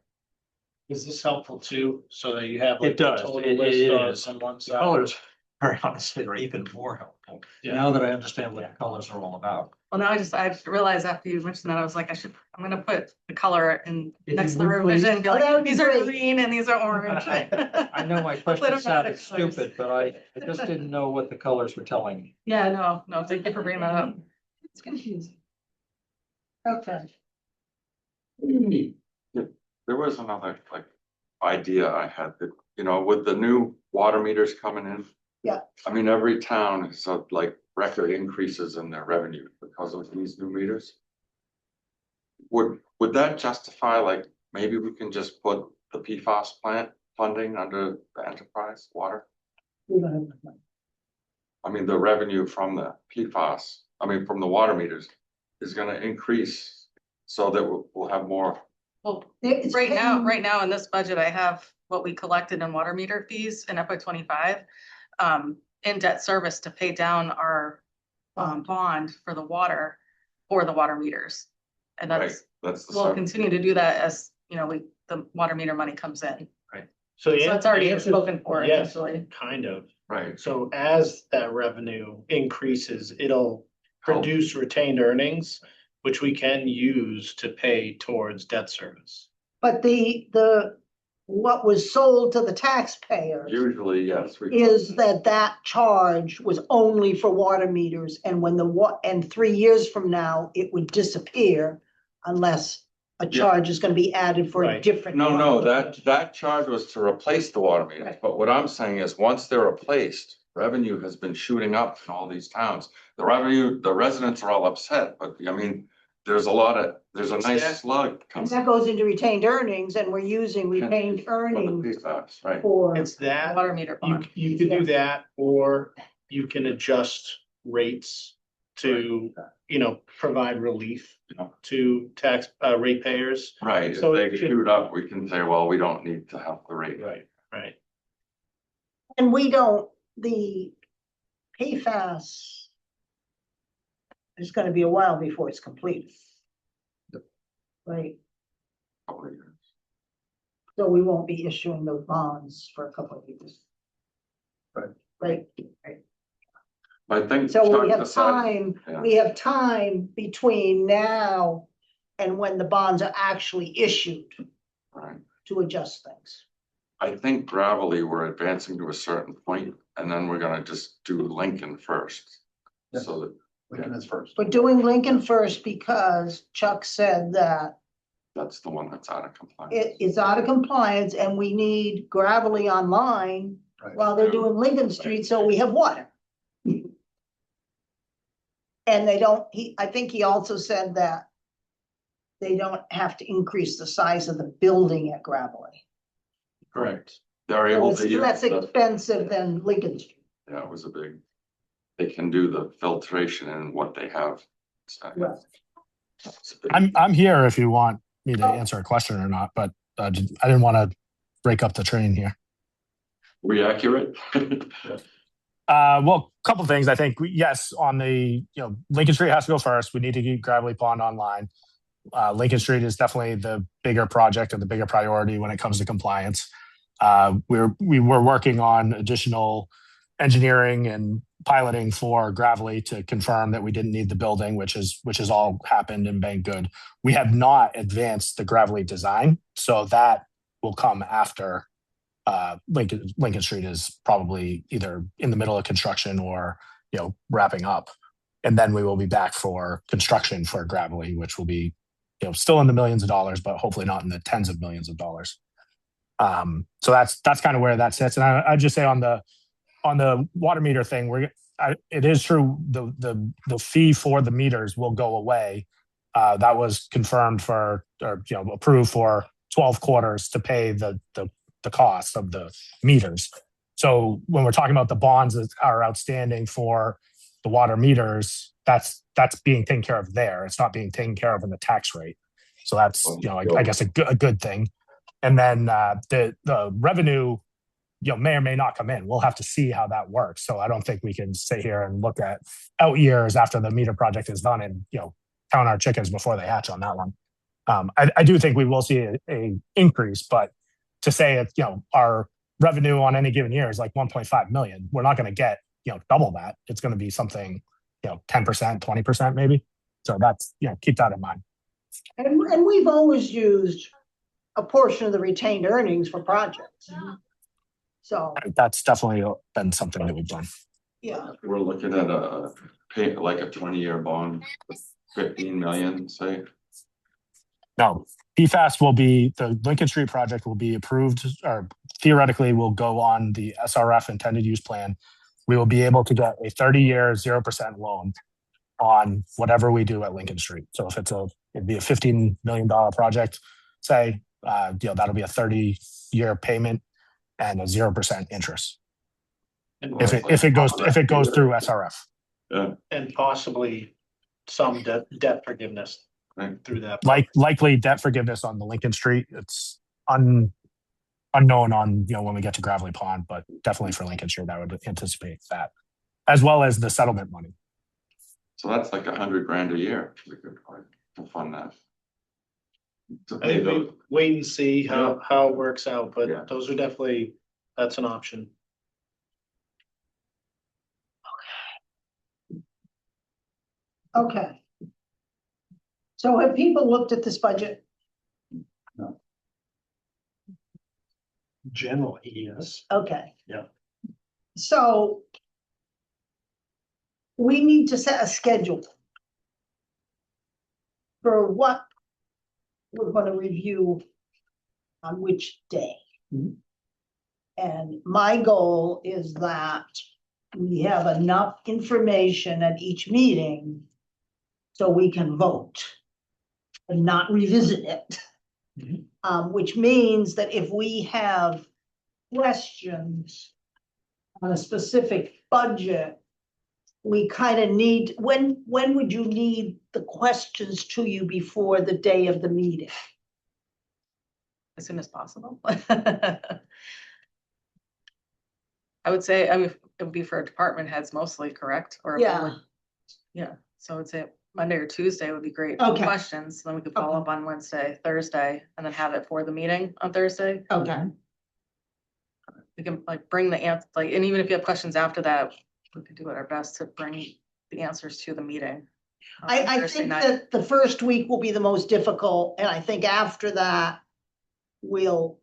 Is this helpful too, so that you have It like the does. total It list is. on one The side? colors, very honestly, are even more helpful. Yeah. Now that I understand what the colors are all about. Well, now I realized after you mentioned that, I was like, I'm gonna put the color in If next you to the would, please. revision, be Oh, that like, would be these are great. green and these are orange. I know my question Little sounded dramatic colors. stupid, but I just didn't know what the colors were telling me. Yeah, no, thank you for bringing that up. It's confusing. Okay. There was another like idea I had that, you know, with the new water meters coming in. Yeah. I mean, every town has had like record increases in their revenue because of these new meters. Would that justify, like, maybe we can just put the PFAS plant funding under the enterprise water? We don't have enough money. I mean, the revenue from the PFAS, I mean, from the water meters is gonna increase so that we'll have more. Well, It's right paying- now in this budget, I have what we collected in water meter fees in FY 25. In debt service to pay down our bond for the water meters. And Right, that's, that's the we'll sub- continue to do that as, you know, the water meter money comes in. So So it's already answer- spoken for yes, essentially. kind of. right. So as that revenue increases, it'll produce retained earnings, which we can use to pay towards debt service. But what was sold to the taxpayers Usually, yes. is that charge was only for water meters, and when and 3 years from now, it would disappear unless a Yeah. charge is gonna be added for a Right. different. No, that charge was to replace the water meters, Right. but what I'm saying is, once they're replaced, revenue has been shooting up in all these towns. The revenue, the residents are all upset, but I mean, there's a Yeah. nice slug And comes. that goes into retained earnings, and we're using retained earnings Right, for. It's that, Water meter bond. you could do that, or you can adjust rates to, you know, provide relief Yeah. to ratepayers. right, if So they it should- shoot up, we can say, well, we don't need to have the rate. Right. And the PFAS. It's gonna be a while before it's completed. Right, Couple of years. so we won't be issuing those bonds for a couple of years. Right, I think. so Chuck we have decided- yeah. we have time between now and when the bonds are actually issued Right. to adjust things. I think gravelly, we're advancing to a certain point, and then we're gonna just do Lincoln first. Yeah. So that, Lincoln is first. We're doing Lincoln first because Chuck said that that's the one that's out of compliance. it is out of compliance and we need gravelly online Right. while they're doing Lincoln Street, so we have water. And I think he also said that they don't have to increase the size of the building at Gravelly. Correct. They're So able it's to use less the, expensive than Lincoln Street. yeah, it was a big, they can do the filtration and what they have. So Right. it's a big- I'm here if you want me to answer a question or not, but I didn't want to break up the train here. We accurate? Well, a couple things. I think yes, on the Lincoln Street has to go first. We need to get Gravelly Pond online. Lincoln Street is definitely the bigger project and the bigger priority when it comes to compliance. We were working on additional engineering and piloting for Gravelly to confirm that we didn't need the building, which has all happened and been good. We have not advanced the Gravelly design, so that will come after Lincoln Street is probably either in the middle of construction or, wrapping up. And then we will be back for construction for Gravelly, which will be, still in the millions of dollars, but hopefully not in the tens of millions of dollars. So that's kind of where that sits. And I just say on the water meter thing, it is true, the fee for the meters will go away. That was confirmed approved for 12 quarters to pay the cost of the meters. So when we're talking about the bonds that are outstanding for the water meters, that's being taken care of there. It's not being taken care of in the tax rate. So that's, I guess a good thing. And then the revenue, may or may not come in. We'll have to see how that works. So I don't think we can sit here and look at out years after the meter project is done and, count our chickens before they hatch on that one. I do think we will see a increase, but to say our revenue on any given year is like 1.5 million, we're not going to get, double that. It's going to be something, 10%, 20% maybe. So that's, keep that in mind. And we've always used a portion of the retained earnings for projects. So, That's definitely been something that we've done. yeah, We're looking at a 20-year bond, 15 million, say. No, PFAS the Lincoln Street project will be approved, or theoretically will go on the SRF intended use plan. We will be able to get a 30-year 0% loan on whatever we do at Lincoln Street. So if it'd be a $15 million project, say, that'll be a 30-year payment and a 0% interest. And If it goes through SRF. Yeah. and possibly some debt forgiveness Right. through that. Likely debt forgiveness on the Lincoln Street. It's unknown on when we get to Gravelly Pond, but definitely for Lincoln Street, I would anticipate that, as well as the settlement money. So that's like $100,000 a year. We could fund that. To I pay think those. we wait and see how it works out, Yeah. but those are definitely, that's an option. okay. So have people looked at this budget? Generally, yes. Okay. Yeah. So we need to set a schedule for what we're going to review on which day. Mhm. And my goal is that we have enough information at each meeting so we can vote and not revisit it. Mhm. Which means that if we have questions on a specific budget, we kind of need, when would you need the questions to you before the day of the meeting? As soon as possible. I would say, it would be for department heads mostly, correct? Or if they Yeah. were- Yeah, so I would say Monday or Tuesday would be great for Okay. questions, then we could follow up on Wednesday, Thursday, and then have it for the meeting on Thursday. Okay. We can bring the answer, and even if you have questions after that, we could do our best to bring the answers to the meeting. on I Thursday think night. that the first week will be the most difficult, and I think after that, we'll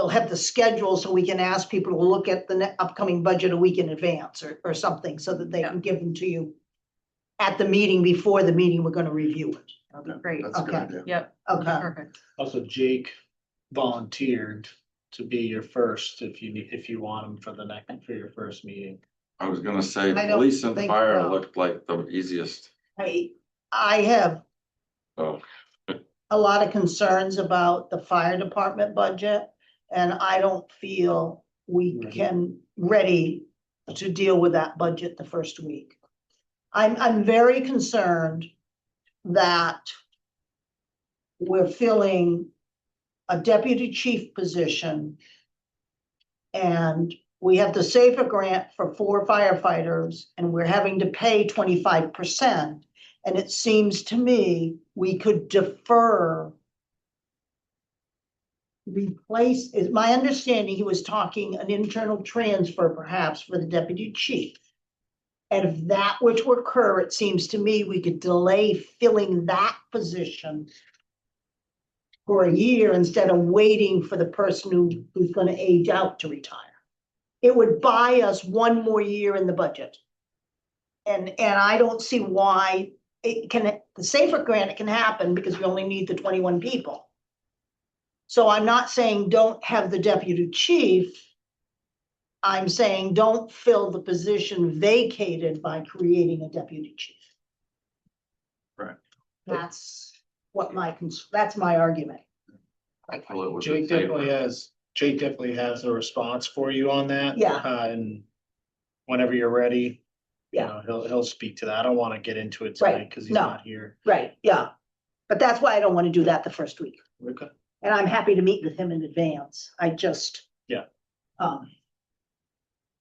have the schedule so we can ask people to look at the upcoming budget a week in advance or something, so that they can give them to you at the meeting before the meeting, we're gonna review it. That'd be great. That's a good Okay. idea. Yep, Okay, perfect. Also, Jake volunteered to be your first if you want him for your first meeting. I was gonna say, I don't police and think fire so. looked like the easiest. I have Oh, a lot of concerns about the fire department budget, and I don't feel we can ready to deal with that budget the first week. I'm very concerned that we're filling a deputy chief position, and we have the SAFER grant for 4 firefighters, and we're having to pay 25%. And it seems to me we could defer. Is my understanding, he was talking an internal transfer perhaps for the deputy chief. And if that were to occur, it seems to me we could delay filling that position for a year instead of waiting for the person who's gonna age out to retire. It would buy us one more year in the budget. And I don't see why it can, the safer grant, it can happen because we only need the 21 people. So I'm not saying don't have the deputy chief. I'm saying don't fill the position vacated by creating a deputy chief. Right. That's what that's my argument. I feel it was. Jake definitely has a response for you on that. Yeah. And whenever you're ready. you Yeah. know, He'll speak to that. I don't want to get into it Right. tonight because he's No. not here. Right, yeah. But that's why I don't want to do that the first week. Okay. And I'm happy to meet with him in advance. I just. Yeah.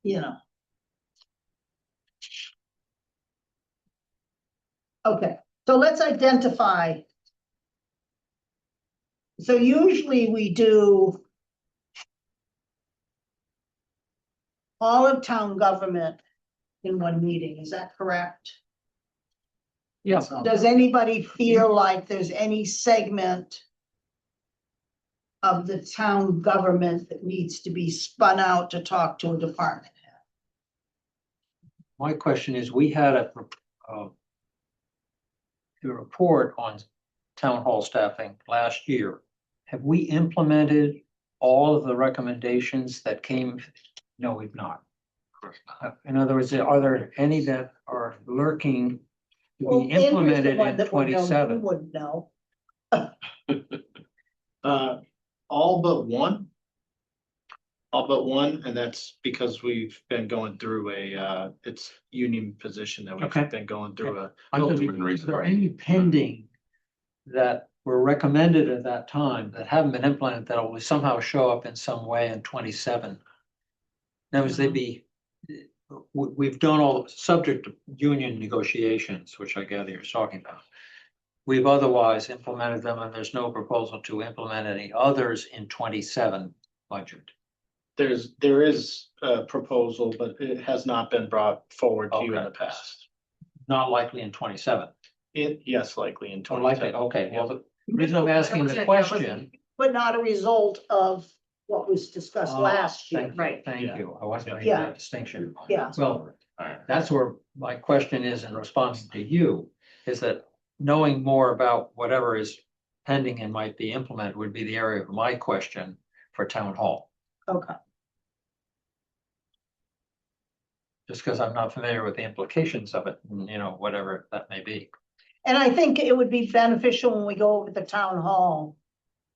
You know. Okay, so let's identify. So usually we do all of town government in one meeting, is that correct? Yeah. Does anybody feel like there's any segment of the town government that needs to be spun out to talk to a department head? My question is, we had a report on town hall staffing last year. Have we implemented all of the recommendations that came? No, we've not. In other words, are there any that are lurking to Well, be Andrew's the implemented one in that would know, you 27? wouldn't know. All but one. All but one, and that's because we've been going through it's union position that Okay. we've been going through a. I'm just- Human Is there resource. any pending that were recommended at that time that haven't been implemented that will somehow show up in some way in 27? Now, as they be, we've done all subject to union negotiations, which I gather you're talking about. We've otherwise implemented them, and there's no proposal to implement any others in 27 budget. There is a proposal, but it has not been brought forward to you in Okay. the past. Not likely in 27. Yes, likely in Or likely, 27. okay, well, the reason I'm asking the question. But not a result of what was discussed last year. Thank Yeah. you. I wasn't making Yeah. that distinction. Yeah. Well, that's where my question is in response to you, is that knowing more about whatever is pending and might be implemented would be the area of my question for town hall. Okay, Just because I'm not familiar with the implications of it, and, whatever that may be. and I think it would be beneficial when we go over the town hall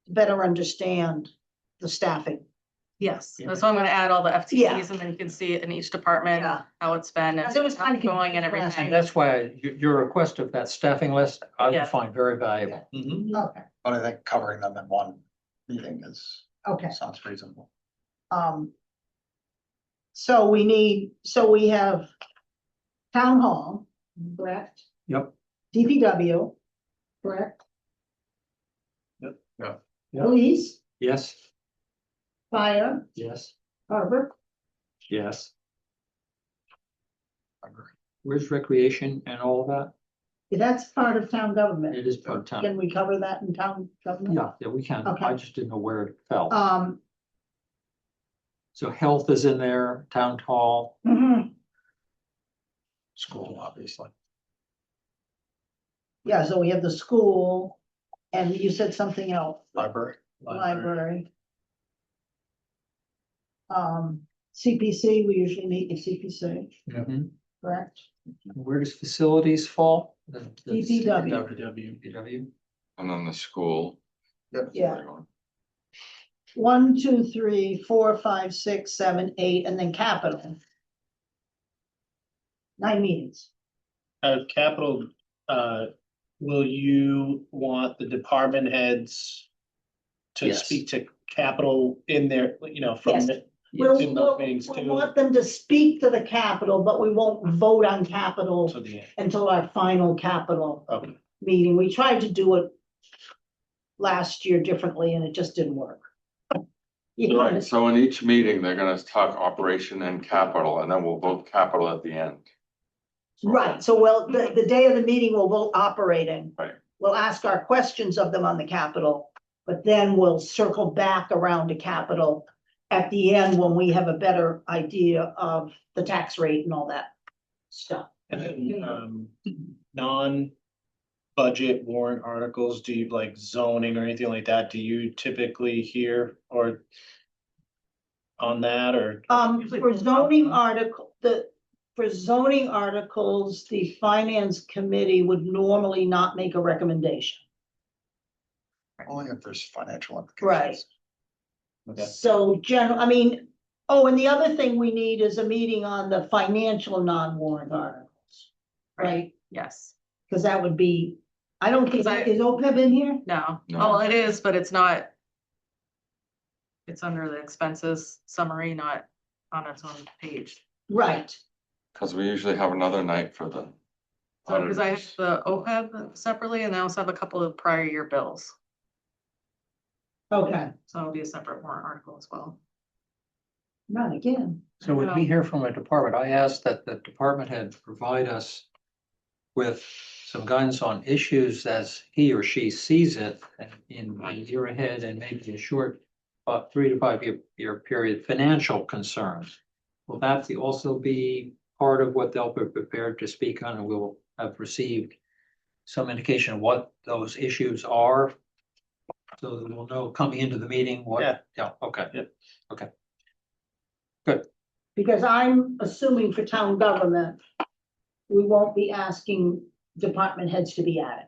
to better understand the staffing. Yes, that's why I'm gonna add all the Yeah. FTEs and then you can see it in each department, Yeah. how it's been Because it was and kind of going and confusing. everything. And that's why your request of that staffing list, I Yeah. would find very valuable. Mhm. Okay, But I think covering them in one meeting okay. sounds reasonable. So we have town hall, correct? Yep. DPW, correct? Yep. Yeah. Yeah. Police, Yes, fire, yes, harbor, yes. Where's recreation and all of that? that's part of town government. It is part of town. Can we cover that in town government? Yeah, we can. Okay. I just didn't know where it fell. So health is in there, town hall. Mhm. School, obviously. Yeah, so we have the school, and you said something else, Library. library. CPC, we usually meet in CPC, correct? Where does facilities fall? DPW. DPW. And then the school. Yep. Yeah. 1, 2, 3, 4, 5, 6, 7, 8, and then capital. 9 meetings. Capital, will you want the department heads to Yes. speak to capital in there, from Yes. the, We'll, in we'll, those meetings we too? want them to speak to the capital, but we won't vote on capital To the end. until our final capital Okay. meeting. We tried to do it last year differently and it just didn't work. You know, Right, so in each meeting, they're gonna talk operation and capital, and then we'll vote capital at the end. right, so well, the day of the meeting, we'll vote operating. Right. We'll ask our questions of them on the capital, But then we'll circle back around to capital at the end when we have a better idea of the tax rate and all that stuff. And then, non-budget warrant articles, do you like zoning or anything like that? Do you typically hear or on that or? For zoning article, for zoning articles, the finance committee would normally not make a recommendation. Only if there's financial implications. Right. Okay. So I mean, oh, and the other thing we need is a meeting on the financial non-warrant articles. Right, Yes, because that would be, I don't think, Because is OPEB in here? no, No. well, it is, but it's not. It's under the expenses summary, not on its own page. Right, Cause we usually have another night for the. So, because I have auditors. the OPEB separately, and I also have a couple of prior year bills, okay, so it'll be a separate warrant article as well. not again. So when we hear from a department, I asked that the department head provide us with some guidance on issues as he or she sees it in a year ahead and maybe a short, 3 to 5 year period, financial concerns. Will that also be part of what they'll be prepared to speak on, and we'll have received some indication of what those issues are? So that we'll know coming into the meeting what, yeah, okay. Yep. Okay. Because I'm assuming for town government, we won't be asking department heads to be at it.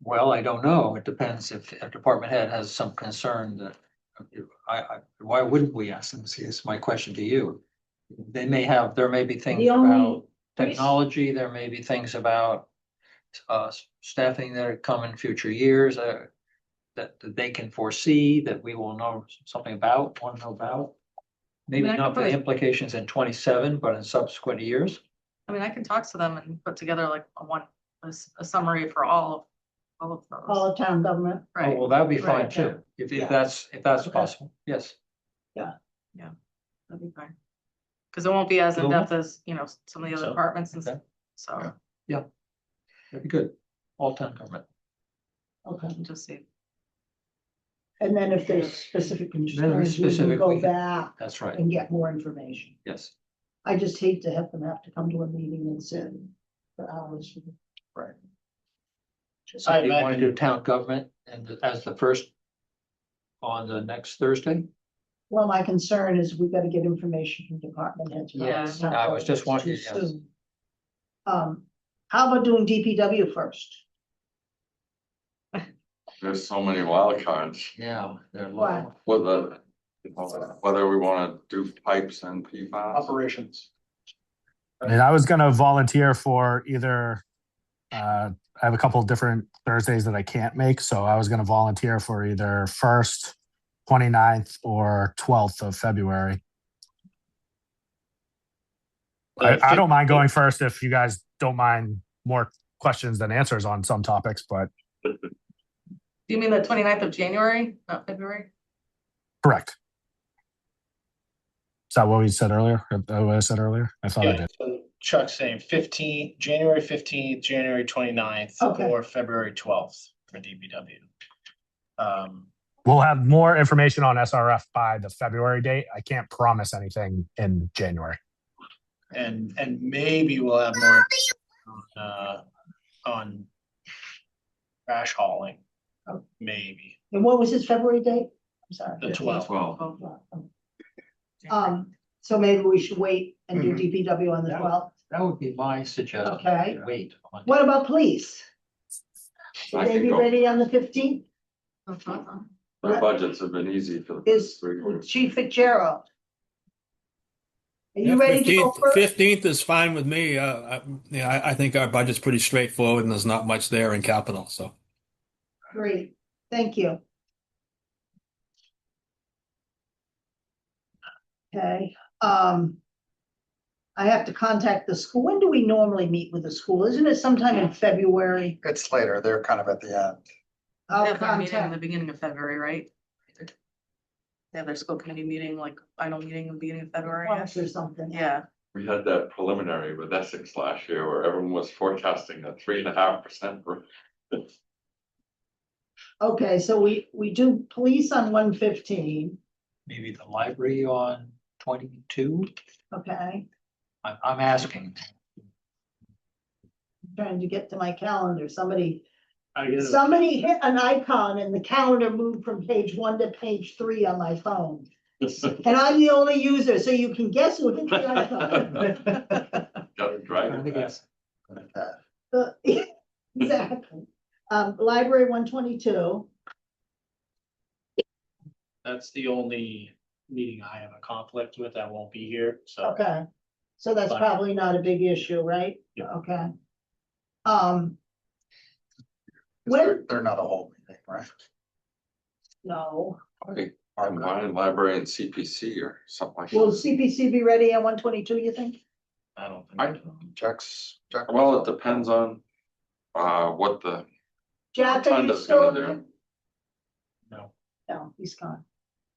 Well, I don't know. It depends if a department head has some concern that, why wouldn't we ask them? Is my question to you. There may be things The only- about technology, there may be things about staffing that are come in future years, that they can foresee, that we will know something about, want to know about. Maybe I mean, I not could the put- implications in 27, but in subsequent years. I mean, I can talk to them and put together like a summary for all of those, All of town government, Oh, right? well, that'd be fine Right, too, if Yeah. that's Okay. possible, yes. That'd be fine. Because it won't be as in depth as, some of the other So, departments and okay. so, That'd be good, all town government. okay, just see. and then if there's specific there's concerns, we can specific, go we can- back That's right, and get more information. yes. I just hate to have to come to a meeting and sit for hours. Right. I So you want imagine- to do town government and as the first on the next Thursday? Well, my concern is we gotta get information from department heads. about Yeah. this. Not I was just too wondering, yes. soon. How about doing DPW first? There's so many wild cards, Yeah. They're Why? whether, whether we wanna do pipes and PFAS. Operations. And I was gonna volunteer for either, I have a couple of different Thursdays that I can't make, so I was gonna volunteer for either 1st, 29th, or 12th of February. I don't mind going first if you guys don't mind more questions than answers on some topics, but Do you mean the 29th of January, not February? correct. Is that what we said earlier? What I said earlier? I thought I Yeah, did. so Chuck's saying January 15th, January 29th, Okay. or February 12th for DPW. We'll have more information on SRF by the February date. I can't promise anything in January. And maybe we'll have more on trash hauling, maybe. And what was his February date? I'm sorry. The 12th. Well, So maybe we should wait and do DPW on the Yeah. 12th. That would be my suggestion. Okay. Wait. on- What about police? Will I they can be go. ready on the 15th? their budgets have been easy for the Is 3 years. Chief Fitzgerald? Are you Yeah, ready to go 15th first? 15th is fine with me. I think our budget's pretty straightforward and there's not much there in capital, so. Great, thank you. Okay, I have to contact the school. When do we normally meet with the school? Isn't it sometime in February? It's later, they're kind of at the end. They I'll have their meeting in the contact, beginning of February, right? They have their school committee meeting, like final meeting in the beginning of February. once or something. Yeah, We had that preliminary with Essex last year where everyone was forecasting a 3.5% growth. Okay, so we do police on 115, Maybe the library on 22? okay? I'm asking. Trying to get to my calendar. Somebody I get it. hit an icon and the calendar moved from page 1 to page 3 on my phone. And I'm the only user, so you can guess who hit the icon. Gotta drive Trying to it back. guess. Exactly. Library 122, That's the only meeting I have a conflict with. I won't be here, so. okay. So that's Fine. probably not a big issue, right? Yeah. Okay. They're not a whole meeting, right? No. Probably combined library and CPC or something like Will that. CPC be ready at 122, you think? I don't think. I- so. Check. Well, it depends on, what the Jack, are you Rotunda's still gonna do. there? No. No, he's gone.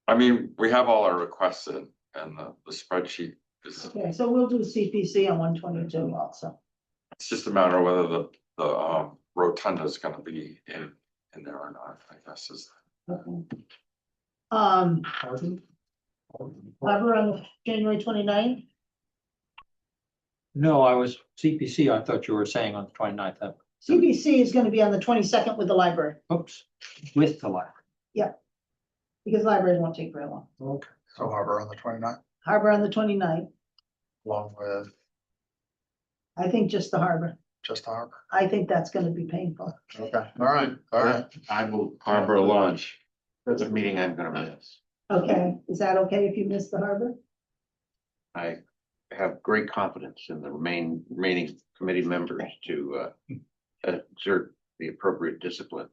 I mean, we have all our requests in and the spreadsheet is, Okay, so we'll do CPC on 122 also. it's just a matter of whether the rotunda is gonna be in there or not, I guess is. Okay. Library on January 29th. No, I was CPC, I thought you were saying on the 29th. CPC is gonna be on the 22nd with the library, Oops, with the library. because libraries won't take very long. Okay. So Harbor on the 29th, Harbor on the 29th. along with I think just the harbor. just Harbor. I think that's gonna be painful. Okay, all right. I will. Harbor lunch. That's a meeting I'm gonna miss. Okay, is that okay if you miss the harbor? I have great confidence in the remaining committee members to exert the appropriate discipline.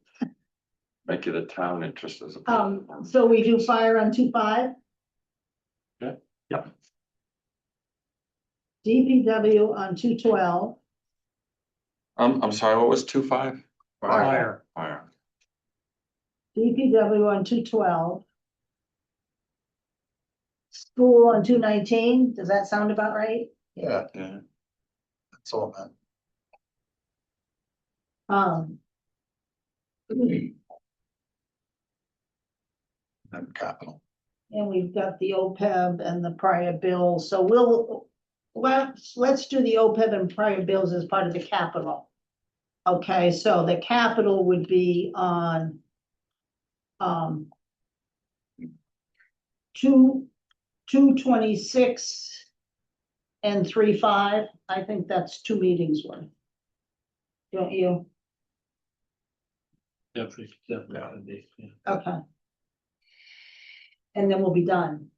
Make it a town interest as a. So we do fire on 2-5? Yeah. Yep. DPW on 212, I'm sorry, what was 2.5? Fire. Fire. DPW on 212. School on 219, does that sound about right? Yeah, Yeah. that's all, man. And capital. And we've got the OPEB and the prior bills, so let's do the OPEB and prior bills as part of the capital. Okay, so the capital would be on 226 and 3-5. I think that's 2 meetings worth. Don't you? Definitely. Okay. And then we'll be done.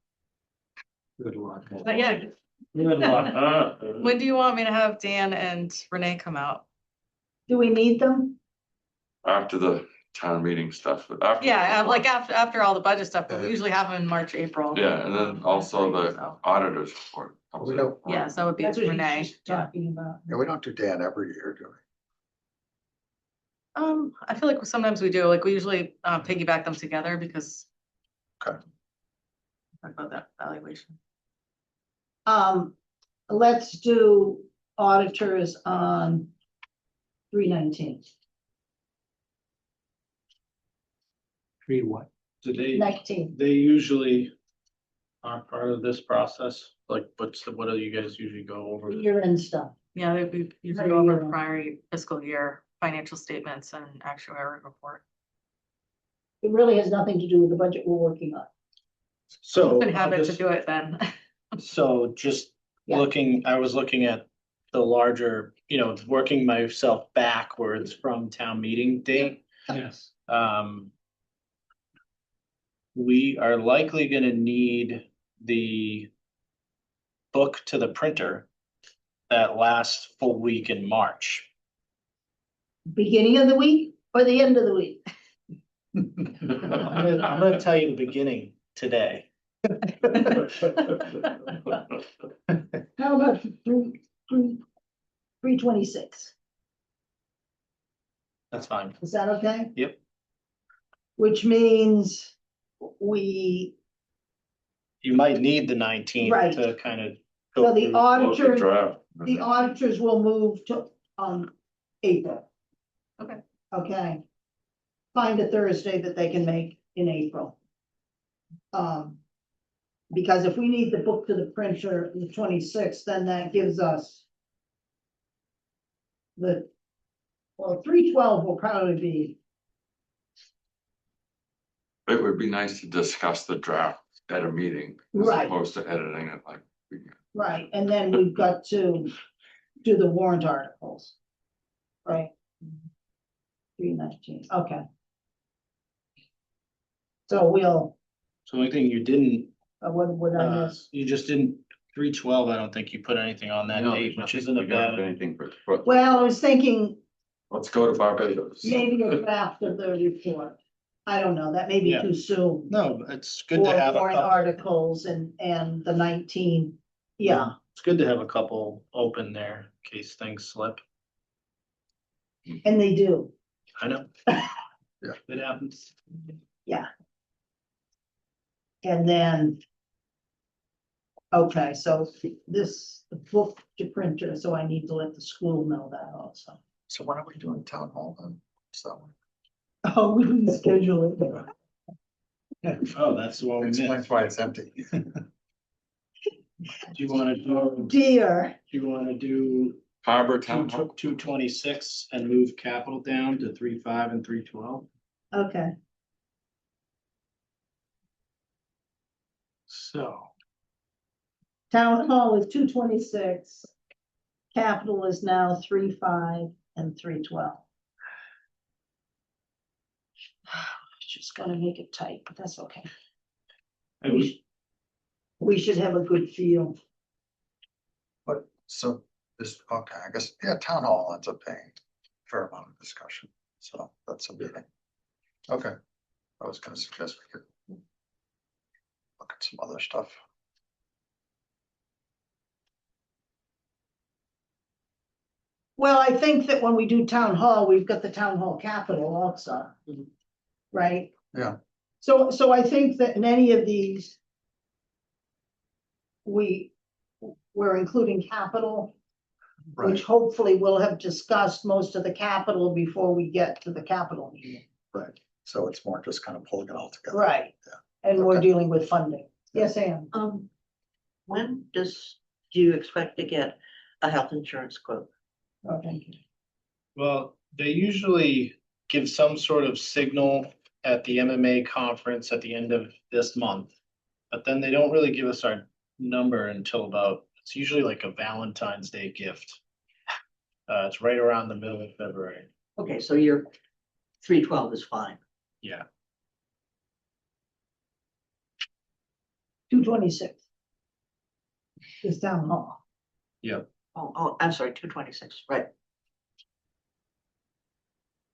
Good luck. Not yet. Good luck. When do you want me to have Dan and Renee come out? Do we need them? After the town meeting stuff, but after. Yeah, like after all the budget stuff, but we usually have them in March, April. Yeah, and then also the So, auditors report. We don't, yeah, so it would be That's what he's Renee. just talking about. yeah, we don't do Dan every year, do we? I feel like sometimes we do, like we usually piggyback them together because. Okay. Talk about that valuation. Let's do auditors on 319. 3 what? Do they, 19. they usually are part of this process? Like, what do you guys usually go over? Year-end stuff. Yeah, we usually go over prior fiscal year financial statements and actuary report. It really has nothing to do with the budget we're working on. So. It's been habit to do it then. So just Yeah. I was looking at the larger, working myself backwards from town meeting date. Yes. We are likely gonna need the book to the printer that last full week in March. Beginning of the week or the end of the week? I'm gonna tell you the beginning today. How about 326? That's fine. Is that okay? Yep. Which means we, You might need the 19th Right. to kind of. so the auditor, Draft. the auditors will move to, April. Okay. Okay. find a Thursday that they can make in April. Because if we need the book to the printer the 26th, then that gives us well, 3/12 will probably be, It would be nice to discuss the draft at a meeting as Right. opposed to editing it like. right, and then we've got to do the warrant articles. Right? 3/19, okay. So we'll, So the only thing you didn't, what would I miss? you just didn't, 3/12, I don't think you put anything on that No, date, there's which nothing- isn't a we don't have bad. anything for. Well, I was thinking Let's go to Barbados. maybe a draft of the report. I don't know, that may be Yeah. too soon. No, it's good to For have a warrant couple, articles and the 19, yeah, it's good to have a couple open there in case things slip. and they do. I know. Yeah. It happens. And then. Okay, so this the book to printer, so I need to let the school know that also. So when are we doing town hall then? So. Oh, we didn't schedule it. Oh, that's the one we missed. Explains why it's empty. Do you wanna do, Dear, do Harbor Town Hall. 226 and move capital down to 3/5 and 3/12? okay, So. town hall is 226. Capital is now 3/5 and 3/12. Just gonna make it tight, but that's okay. We should have a good feel. But so this, okay, I guess, yeah, town hall ends up paying a fair amount of discussion, so that's a meeting. Okay, I was gonna suggest we could look at some other stuff. Well, I think that when we do town hall, we've got the town hall capital also. Right? Yeah. So I think that in any of these. We're including capital, Right, which hopefully we'll have discussed most of the capital before we get to the capital meeting. right, so it's more just kind of pulling it all together. Right, and we're Okay. dealing with funding. Yes, Ann? When do you expect to get a health insurance quote? Oh, thank you. Well, they usually give some sort of signal at the MMA conference at the end of this month. But then they don't really give us our number until it's usually like a Valentine's Day gift. It's right around the middle of February. Okay, so your 3/12 is fine. Yeah. 226. Is town hall. Oh, I'm sorry, 226, right?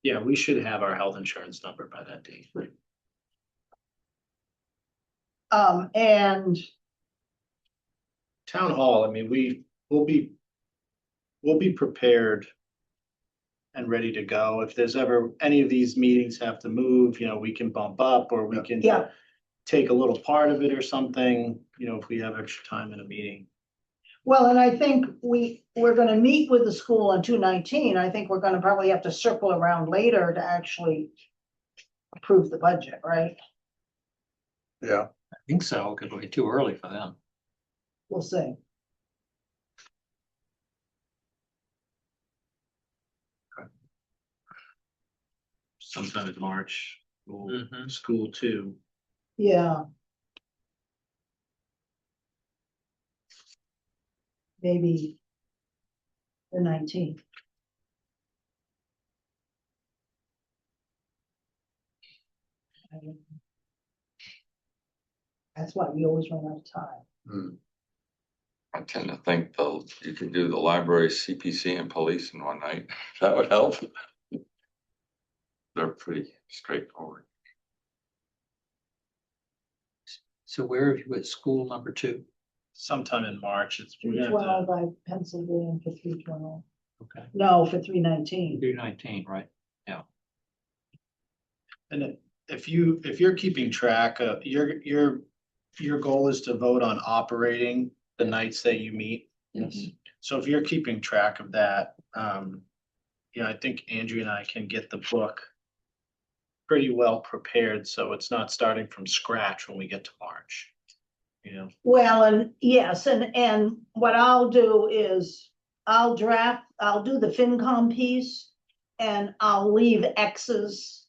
Yeah, we should have our health insurance number by that date. And Town hall, I mean, we'll be prepared and ready to go. If there's ever any of these meetings have to move, we can bump up or we can yeah, take a little part of it or something, if we have extra time in a meeting. well, and I think we're gonna meet with the school on 2/19. I think we're gonna probably have to circle around later to actually approve the budget, right? Yeah, I think so, because it'll be too early for them. We'll see. Sometime in March, Mhm. school too. Yeah. Maybe the 19th. That's why we always run out of time. hmm, I tend to think you could do the library, CPC and police in one night. That would help. They're pretty straightforward. So where are you at school number 2? Sometime in March, we're gonna have 312 by Pennsylvania for 312. Okay, No, for 319. 219, right? and if you're keeping track of, your goal is to vote on operating the nights that you meet. Yes. So if you're keeping track of that, I think Andrea and I can get the book pretty well prepared, so it's not starting from scratch when we get to March. You know, Well, and yes, and what I'll do is I'll do the FinCom piece and I'll leave X's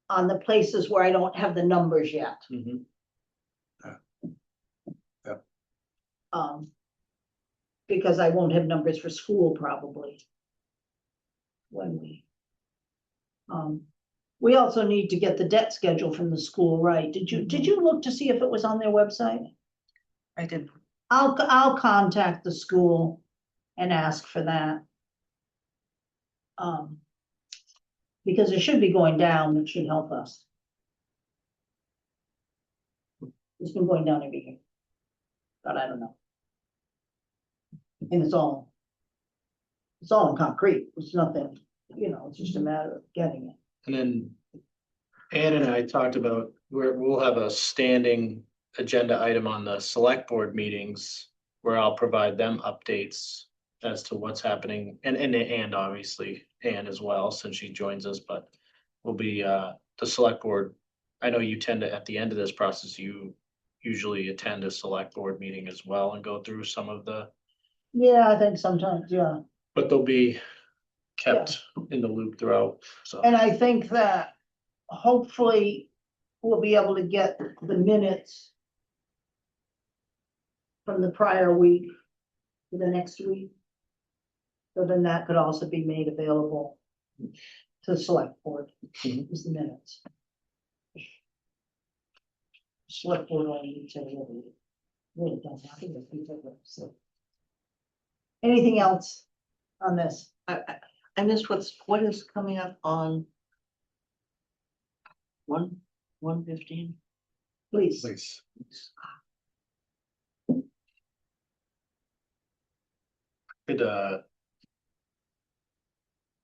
on the places where I don't have the numbers yet. mhm. Um, because I won't have numbers for school probably. When we also need to get the debt schedule from the school, right? Did you look to see if it was on their website? I did. I'll contact the school and ask for that. Because it should be going down, it should help us. It's been going down every year. But I don't know. And it's all in concrete, it's nothing, it's just a matter of getting it. And then Ann and I talked about we'll have a standing agenda item on the select board meetings where I'll provide them updates as to what's happening and obviously Ann as well, since she joins us, but will be the select board. I know you tend to, at the end of this process, you usually attend a select board meeting as well and go through some of the, Yeah, I think sometimes, yeah. but they'll be kept in the loop throughout, so. And I think that hopefully we'll be able to get the minutes from the prior week to the next week. So then that could also be made available to the select board, is the minutes. Select board only needs to really don't have to. So. Anything else on this? I missed what is coming up on 1/15? Please. Please. Could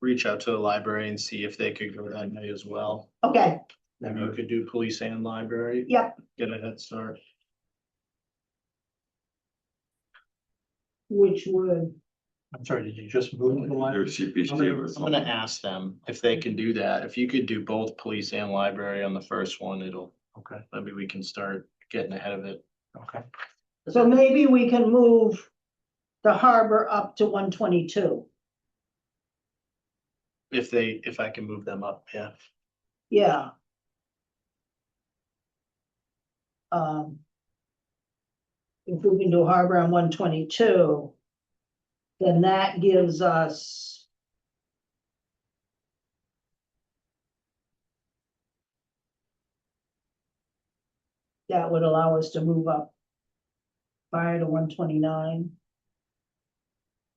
reach out to the library and see if they could go that night as well. Okay, Maybe you could do police and library. yep, Get a head start. which would, I'm sorry, did you just move the Your line? CPC or I'm something. gonna ask them if they can do that. If you could do both police and library on the first one, Okay, maybe we can start getting ahead of it. okay. so maybe we can move the harbor up to 122. If I can move them up, yeah. Yeah. If we can do harbor on 122, then that gives us. That would allow us to move up. Fire to 129.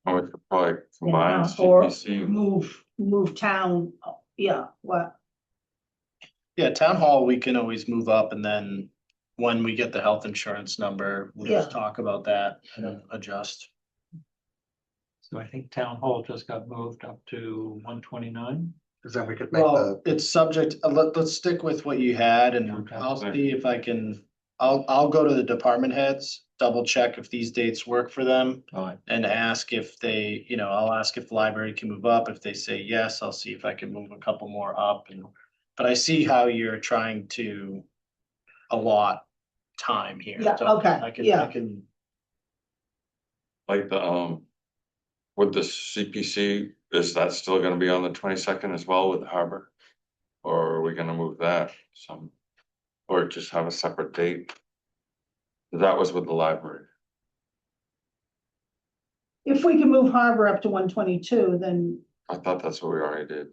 Or we could probably combine Or CPC. move town, yeah, what, Yeah, town hall, we can always move up and then when we get the health insurance number, we'll just Yeah. talk about that and adjust. So I think town hall just got moved up to 129. Cause then we could make Well, the, it's subject, let's stick with what you had and Okay. I'll see if I can, I'll go to the department heads, double check if these dates work for them. All right. And ask if they, I'll ask if the library can move up. If they say yes, I'll see if I can move a couple more up but I see how you're trying to allot time here. Yeah, So okay, I yeah. can, Like with the CPC, is that still gonna be on the 22nd as well with the harbor? Or are we gonna move that or just have a separate date? That was with the library. if we can move harbor up to 122, then, I thought that's what we already did.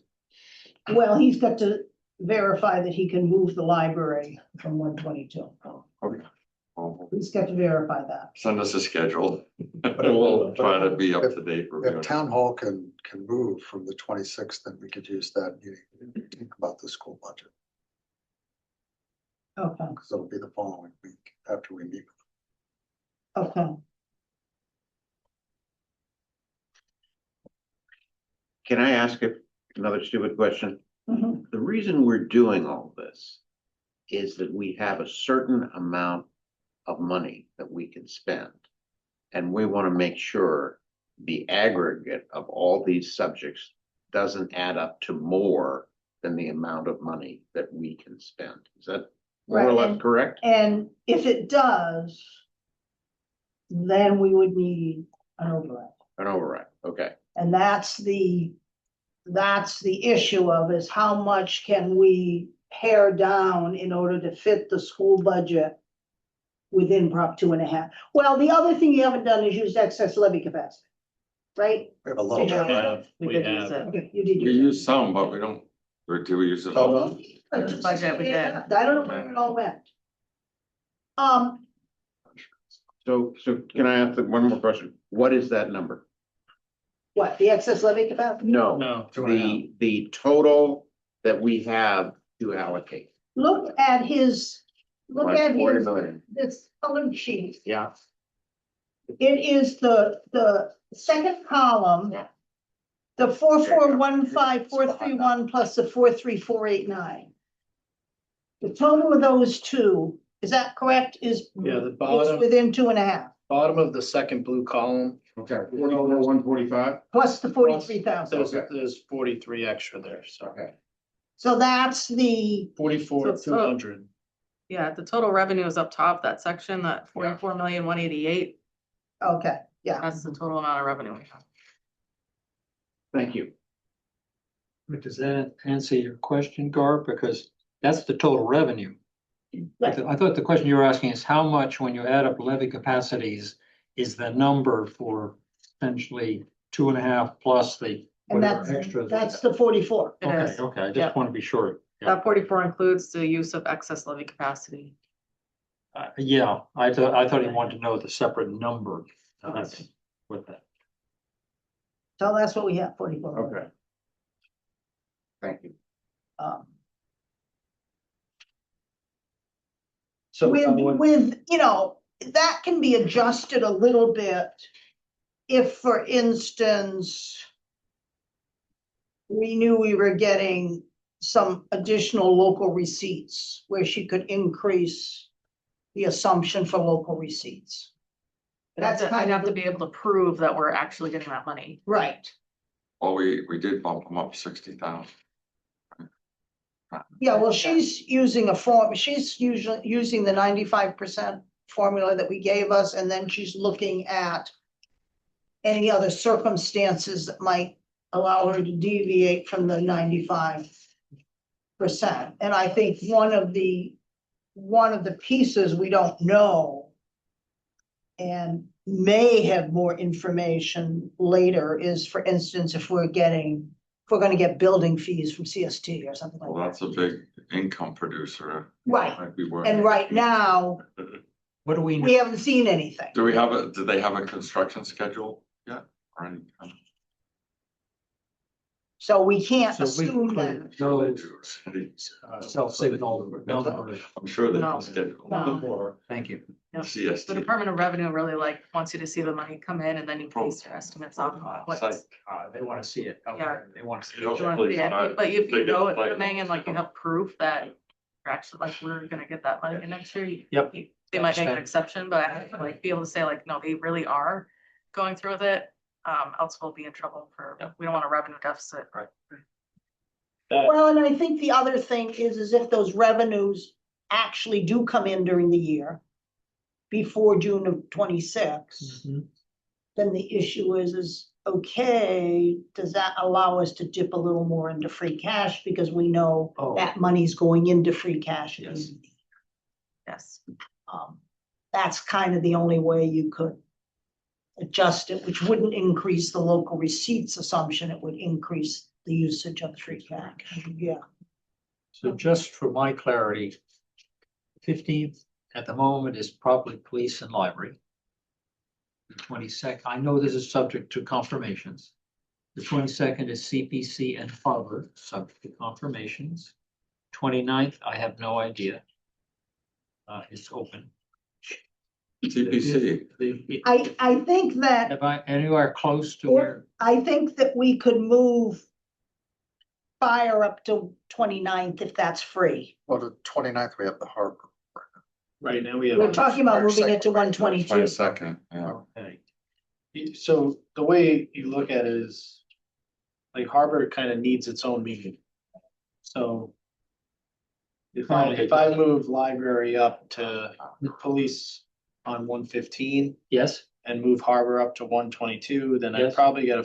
well, he's got to verify that he can move the library from 122. Okay. Well, He's got to verify that. send us a schedule. But We'll try to be up to date. if town hall can move from the 26th, then we could use that meeting to think about the school budget. Okay, Cause it'll be the following week after we meet. okay. Can I ask another stupid question? Mhm. The reason we're doing all this is that we have a certain amount of money that we can spend. And we want to make sure the aggregate of all these subjects doesn't add up to more than the amount of money that we can spend. Is that more or Right, less and- correct? And if it does, then we would need an override. An override, okay. And that's the issue of is how much can we pare down in order to fit the school budget within Prop 2.5. Well, the other thing you haven't done is use excess levy capacity, right? We have a little Yeah. bit. We We did use have, it. Okay, you did We use use some, but we don't, or do we use it all? it. Budget we did. I don't know where it all went. So can I ask one more question? What is that number? What, the excess levy capacity? no. The total that we have to allocate. Look at his, Like 40 million. this colored sheet. Yeah. It is the second column. Yeah. The 4415431 plus the 43489. The total of those two, is that correct, is? Yeah, the It's bottom, within 2.5, bottom of the second blue column, Okay. 145? plus the 43,000. there's 43 extra there, so Okay. So that's the, 44,200. Yeah, the total revenue is up top, that section, that 44,188,000, okay, yeah. that's the total amount of revenue we have. Thank you. But does that answer your question, Garb? Because that's the total revenue. Right. I thought the question you were asking is how much, when you add up levy capacities, is the number for essentially 2.5 plus the And whatever extra? that's the 44. It Okay, is. okay, I Yeah. just want to be sure. Yeah, That 44 includes the use of excess levy capacity. Yeah, I thought he wanted to know the separate number. That's what that. So that's what we have, 44. Okay. Thank you. Um, So with, that can be adjusted a little bit. If, for instance, we knew we were getting some additional local receipts where she could increase the assumption for local receipts. That's I'd kind have of to be able to prove that we're actually getting that money. right. Well, we did bump them up 60,000. Yeah, well, she's using she's usually using the 95% formula that we gave us, and then she's looking at any other circumstances that might allow her to deviate from the 95%. And I think one of the pieces we don't know and may have more information later is, for instance, if we're gonna get building fees from CST or something like Well, that. that's a big income producer. Right, Might be worth and it. right now, What do we we know? haven't seen anything. Do they have a construction schedule yet? Or any? So we can't So we assume could that. go self-signal number. I'm sure they No. have a schedule. No. Thank you. The CST. Department of Revenue really wants you to see the money come in and then you base your estimates on what's. Site. They want to see it. Okay, Yeah. They want to see Yeah. it. You wanna see it, But if you They get know the it's site. coming and like you have proof that we're actually like, we're gonna get that money in next year. Yep. They might make an Understand. exception, but I have to like be able to say like, no, they really are going through with it. Else we'll be in trouble we don't want a revenue deficit. Right. Well, and I think the other thing is if those revenues actually do come in during the year before June of 26, then the issue is, okay, does that allow us to dip a little more into free cash? Because we know Oh. that money's going into free cash. at the end of the year. Yes. That's kind of the only way you could adjust it, which wouldn't increase the local receipts assumption. It would increase the usage of free cash. Yeah. So just for my clarity, 15th at the moment is probably police and library. The 22nd, I know this is subject to confirmations. The 22nd is CPC and Harvard, subject to confirmations. 29th, I have no idea. It's open. TPC. I think that, Have I anywhere close to where? I think that we could move fire up to 29th if that's free. Well, the 29th, we have the harbor. right now we have. We're talking about moving it to 122. 22nd, yeah. Okay. So the way you look at it is, like Harbor kind of needs its own meeting. So. If I move library up to police on 115 Yes, and move harbor up to 122, then I Yes. probably I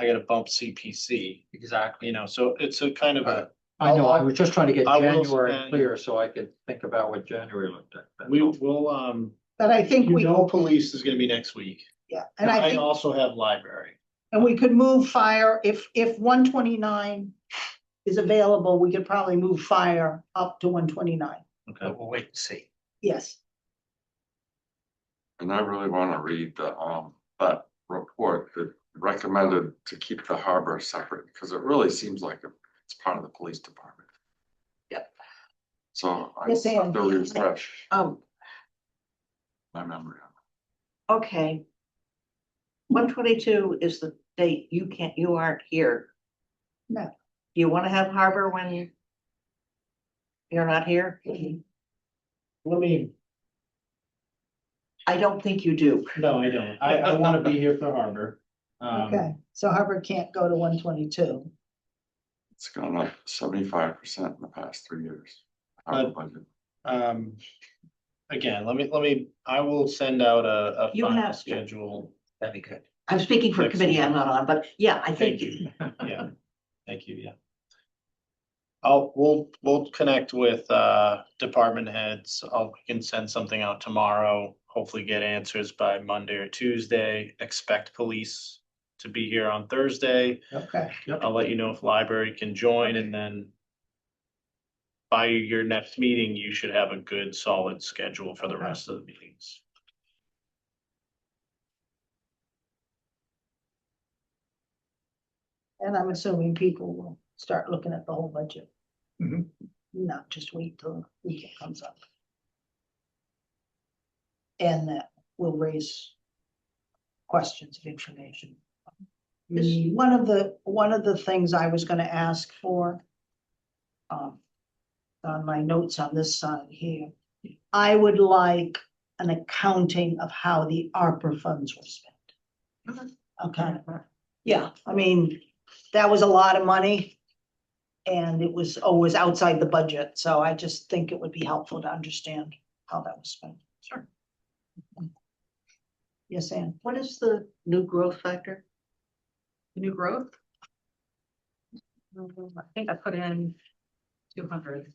gotta bump CPC, exactly. you know, so it's a kind of a. I know, I was just trying to get I will January spend- clear so I could think about what January looked like. That's We all. will, But I think we, police is gonna be next week. yeah, and I think, also have library. and we could move fire, if 129 is available, we could probably move fire up to 129. Okay. But we'll wait and see. Yes, And I really want to read that report that recommended to keep the harbor separate, because it really seems like it's part of the police department. Yep. So I Yes, have Ann. to refresh Um, my memory on okay. 122 is the date you aren't here. No. Do you want to have harbor when you're not here? Let me, I don't think you do. no, I don't. I wanna be here for harbor. okay, so Hubbard can't go to 122. It's gone up 75% in the past 3 years. Harbor budget. Again, I will send out a You final have- schedule. That'd be good. I'm speaking for a Next committee I'm month. not on, but yeah, I Thank think you. Yeah, thank you, yeah. We'll connect with department heads. We can send something out tomorrow, hopefully get answers by Monday or Tuesday. Expect police to be here on Thursday. Okay, I'll let you know if library can join, and then by your next meeting, you should have a good solid schedule for the Okay. rest of the meetings. and I'm assuming people will start looking at the whole budget. Mhm. Not just wait till the weekend comes up. And that will raise questions of information. One of the things I was gonna ask for, on my notes on this side here, I would like an accounting of how the ARPA funds were spent. Okay, yeah, I mean, that was a lot of money. And it was always outside the budget, so I just think it would be helpful to understand how that was spent. Sure. Yes, Ann? what is the new growth factor? New growth. I think I put in 200.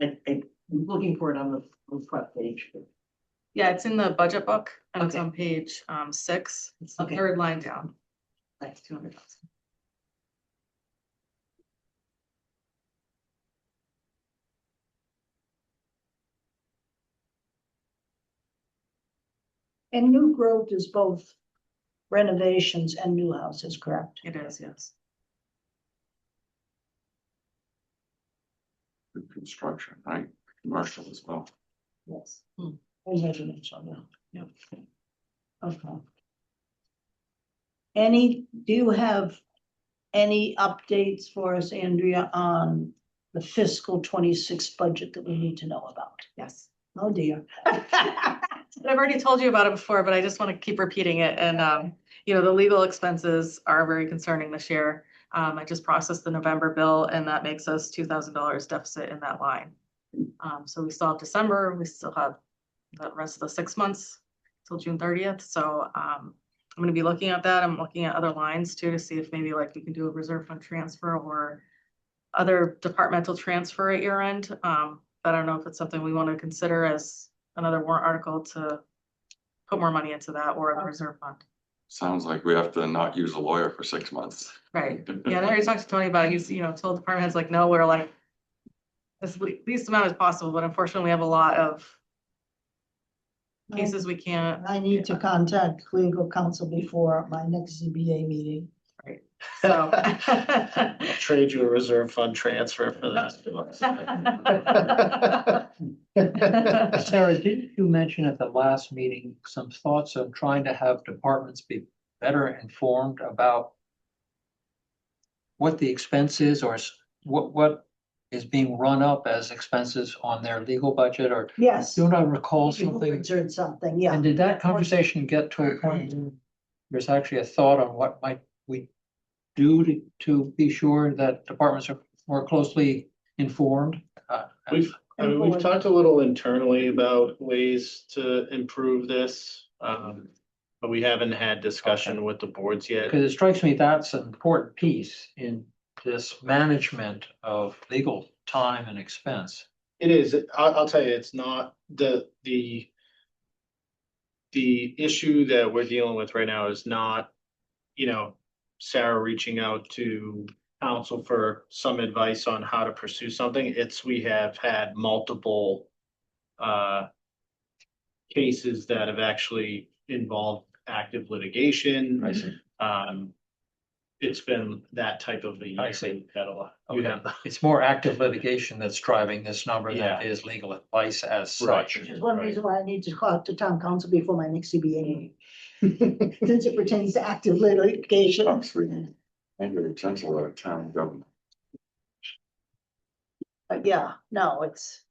I'm looking for it on the front page. Yeah, it's in the budget book and it's Okay. on page 6. It's the Okay. third line down. Thanks. 200,000. And new growth is both renovations and new houses, correct? It is, yes. Good construction, right? Commercial as well. Yes. Hmm. And residential, yeah. Yep. Okay. Do you have any updates for us, Andrea, on the fiscal 26 budget that we need to know about? Yes. Oh, dear. I've already told you about it before, but I just want to keep repeating it. And, the legal expenses are very concerning this year. I just processed the November bill and that makes us $2,000 deficit in that line. So we still have December, we still have the rest of the 6 months till June 30th. So, I'm gonna be looking at that. I'm looking at other lines too, to see if maybe like we can do a reserve fund transfer or other departmental transfer at year end. I don't know if it's something we want to consider as another warrant article to put more money into that or the reserve fund. Sounds like we have to not use a lawyer for 6 months. Right, yeah, I already talked to Tony about it. He's, told department heads like, no, we're like, as least amount as possible, but unfortunately we have a lot of cases we can't. I need to contact legal counsel before my next ZBA meeting. So. I'll trade you a reserve fund transfer for that. Sarah, didn't you mention at the last meeting some thoughts on trying to have departments be better informed about what the expense is or what is being run up as expenses on their legal budget, or Yes. don't I recall something? Or something, yeah. And did that conversation get to a point where there's actually a thought on what we do to be sure that departments are more closely informed? We've talked a little internally about ways to improve this. But we haven't had discussion with the boards yet. Because it strikes me that's an important piece in this management of legal time and expense. It is, I'll tell you, it's not the issue that we're dealing with right now is not, Sarah reaching out to counsel for some advice on how to pursue something. It's, we have had multiple cases that have actually involved active litigation. I see. It's been that type of a year. I see. You have the- It's more active litigation that's driving this number than Yeah. it is legal advice as Right. such. Which is one reason why I need to talk to town council before my next CBA meeting. Since it pertains to active litigation. And your potential of town government. But yeah, no, it's,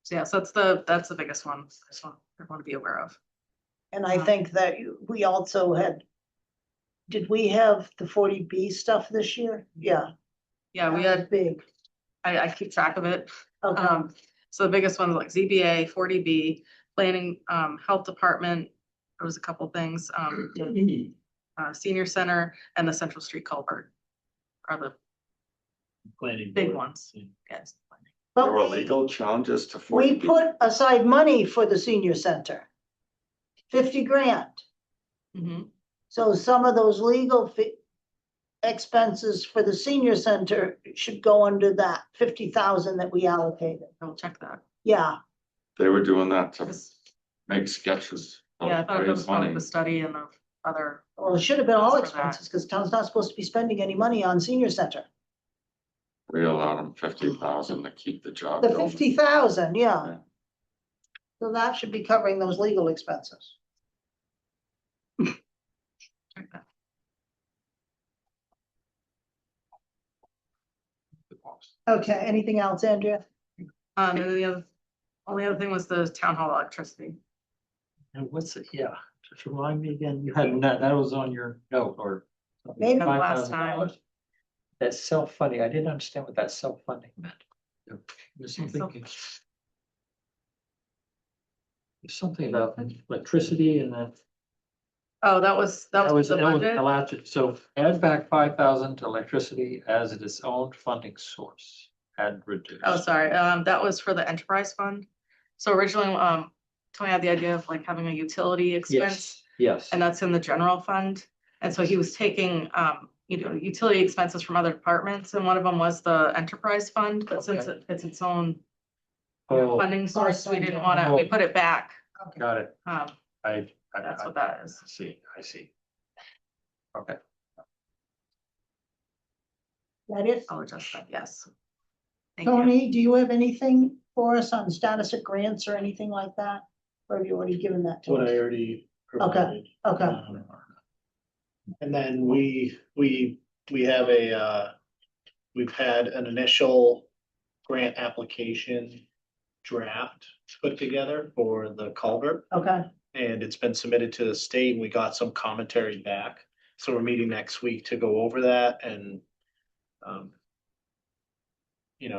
So yeah, so that's the biggest one. This one I want to be aware of. and I think that we also had. Did we have the 40B stuff this year? Yeah. Yeah, we that was had, Big, I keep track of it. okay, So the biggest ones like ZBA, 40B, planning, health department, there was a couple things, senior center and the Central Street culvert are the planning big board. ones. Yes. There but were we, legal challenges to. we 40B. put aside money for the senior center. 50 grand, Mhm. so some of those legal expenses for the senior center should go under that 50,000 that we allocated, I'll check that. yeah. They were doing that to Because- make sketches. of Yeah, I thought it raise was part of money. the study and the other. Well, it should have been all That's for that. expenses, because town's not supposed to be spending any money on senior center. We allowed them 50,000 to keep the job The going. 50,000, yeah. Yeah. So that should be covering those legal expenses. Check that. Okay, anything else, Andrea? And then only other thing was the town hall electricity. And what's it, yeah, just remind me again, you had, that was on your note or. Maybe the last $5,000. That's self-funding. I didn't understand what that self-funding meant. There's something. There's something about electricity and that. Oh, that was the That was budget. allowed to, so add back 5,000 to electricity as its own funding source. Add reduce. Oh, sorry, that was for the enterprise fund. So originally, Tony had the idea of like having a utility expense, Yes, and that's in the general fund. And so he was taking, utility expenses from other departments, and one of them was the enterprise fund, but since it's its own Oh, funding source, we didn't wanna, we put it back. got it. Um, that's what that is. I see. Okay. That is. I'll adjust that, yes. Thank you. Tony, do you have anything for us on status of grants or anything like that? Or have you already given that to What I us? already provided. Okay, And then we have we've had an initial grant application draft put together for the culvert. okay, And it's been submitted to the state and we got some commentary back. So we're meeting next week to go over that and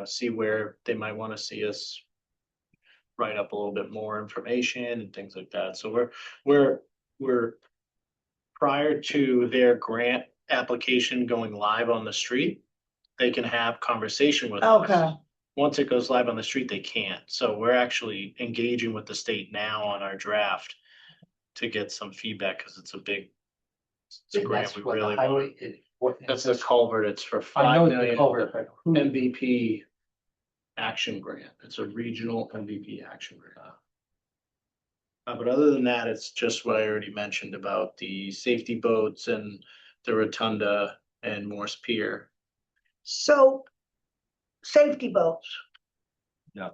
see where they might want to see us write up a little bit more information and things like that. So we're prior to their grant application going live on the street, they can have conversation with us. okay, Once it goes live on the street, they can't. So we're actually engaging with the state now on our draft to get some feedback because it's a grant That's we what the really highway want. is. What? That's the culvert. It's for I know $5 the million culvert, but who- MVP action grant. It's a regional MVP action grant. But other than that, it's just what I already mentioned about the safety boats and the rotunda and Morse Pier. so safety boats. Yeah.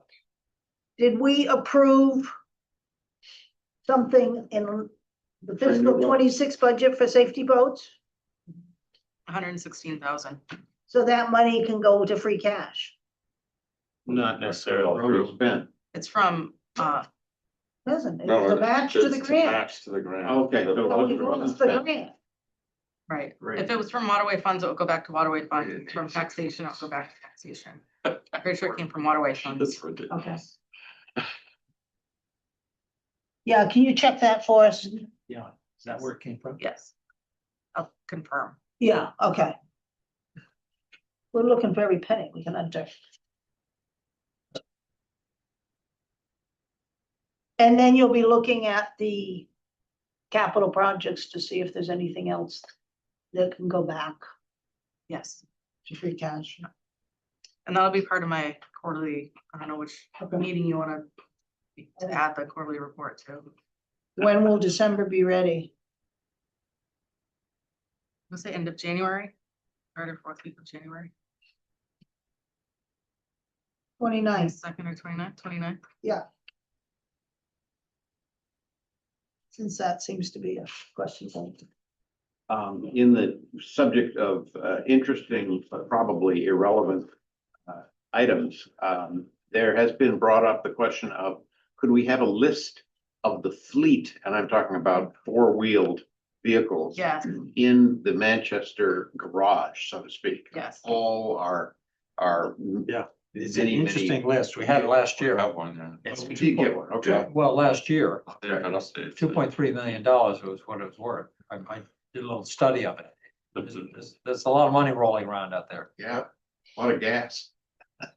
Did we approve something in the fiscal 26 budget for safety boats? 116,000. So that money can go to free cash? Not necessarily. Already spent. It's from, Doesn't it? No, It's a match to the it's grant. Match to the grant. Okay, so So we it wasn't lose the spent. grant. Right. Right. If it was from waterway funds, it would go back to waterway funds. From taxation, it would go back to taxation. Pretty sure it came from waterway funds. That's ridiculous. Yeah, can you check that for us? Yeah, is that where it came from? Yes. I'll confirm. Yeah, okay. We're looking for every penny we can enter. And then you'll be looking at the capital projects to see if there's anything else that can go back Yes. to free cash. And that'll be part of my quarterly, I don't know which Okay. meeting you wanna to add the quarterly report to. When will December be ready? Let's say end of January, third or fourth week of January, 29th. second or 29th. Yeah. Since that seems to be a question. In the subject of interesting but probably irrelevant items, there has been brought up the question of, could we have a list of the fleet, and I'm talking about four-wheeled vehicles Yeah, in the Manchester garage, so to speak? yes. All are It's an many, many- interesting list. We had it last We year. have one, yeah. It's We did get one, okay. Well, last year, Yeah, got updated. $2.3 million was what it was worth. I did a little study of it. There's a lot of money rolling around out there. Yeah, a lot of gas.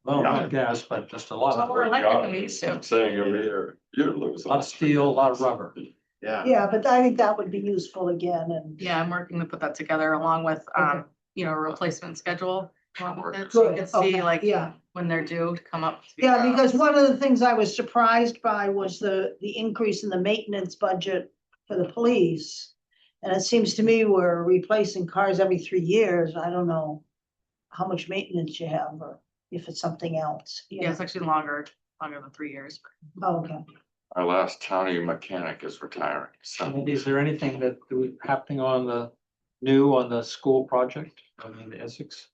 Well, not gas, but just a lot Well, of, we're electric and we used to. I'm saying every year, you lose. a lot of steel, a lot of rubber. Yeah. Yeah, but I think that would be useful again and. Yeah, I'm working to put that together along with, Okay. a replacement schedule. along with it, So you can see Okay, like yeah. when they're due to come up. Yeah, because one of the things I was surprised by was the increase in the maintenance budget for the police. And it seems to me we're replacing cars every 3 years. I don't know how much maintenance you have or if it's something else. you Yeah, know. it's actually longer than 3 years. Oh, okay. Our last county mechanic is retiring, so. Is there anything that happening on the school project? I mean, the Essex?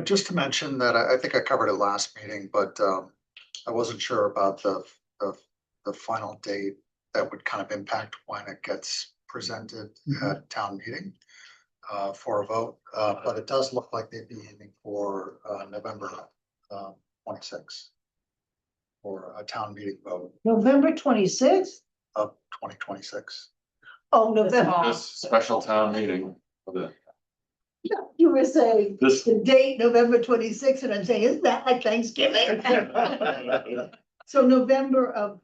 Just to mention that I think I covered it last meeting, but I wasn't sure about the final date that would kind of impact when it gets presented at town meeting for a vote. But it does look like they'd be aiming for November 26th for a town meeting vote November 26th? of 2026. Oh, November. This special town meeting for the, You were saying this, the date, November 26th, and I'm saying, isn't that like Thanksgiving? So November of,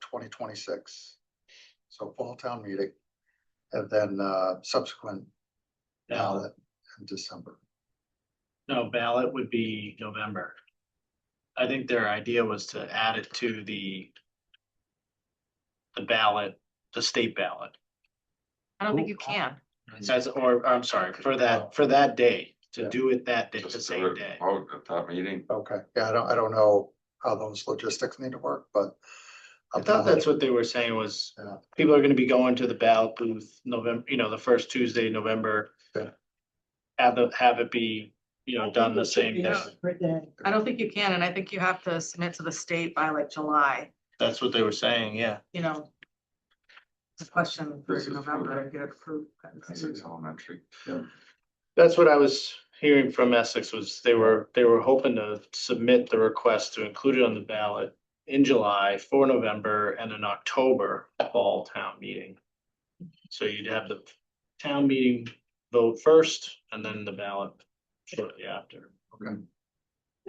2026. So fall town meeting and then subsequent ballot in December. No, ballot would be November. I think their idea was to add it to the ballot, the state ballot. I don't think you can. As, or, I'm sorry, for that day, to do it that day, the just same to day. vote at that meeting. Okay, yeah, I don't know how those logistics need to work, but. I thought that's what they were saying was, Yeah. people are gonna be going to the ballot booth November, the first Tuesday in November. Yeah. Have it be, done the same day. I don't think you can, and I think you have to submit to the state by like July, That's what they were saying, yeah. The question for This is November and get it approved. Essex Elementary. That's what I was hearing from Essex was they were hoping to submit the request to include it on the ballot in July for November and an October fall town meeting. So you'd have the town meeting vote first and then the ballot shortly after. Okay.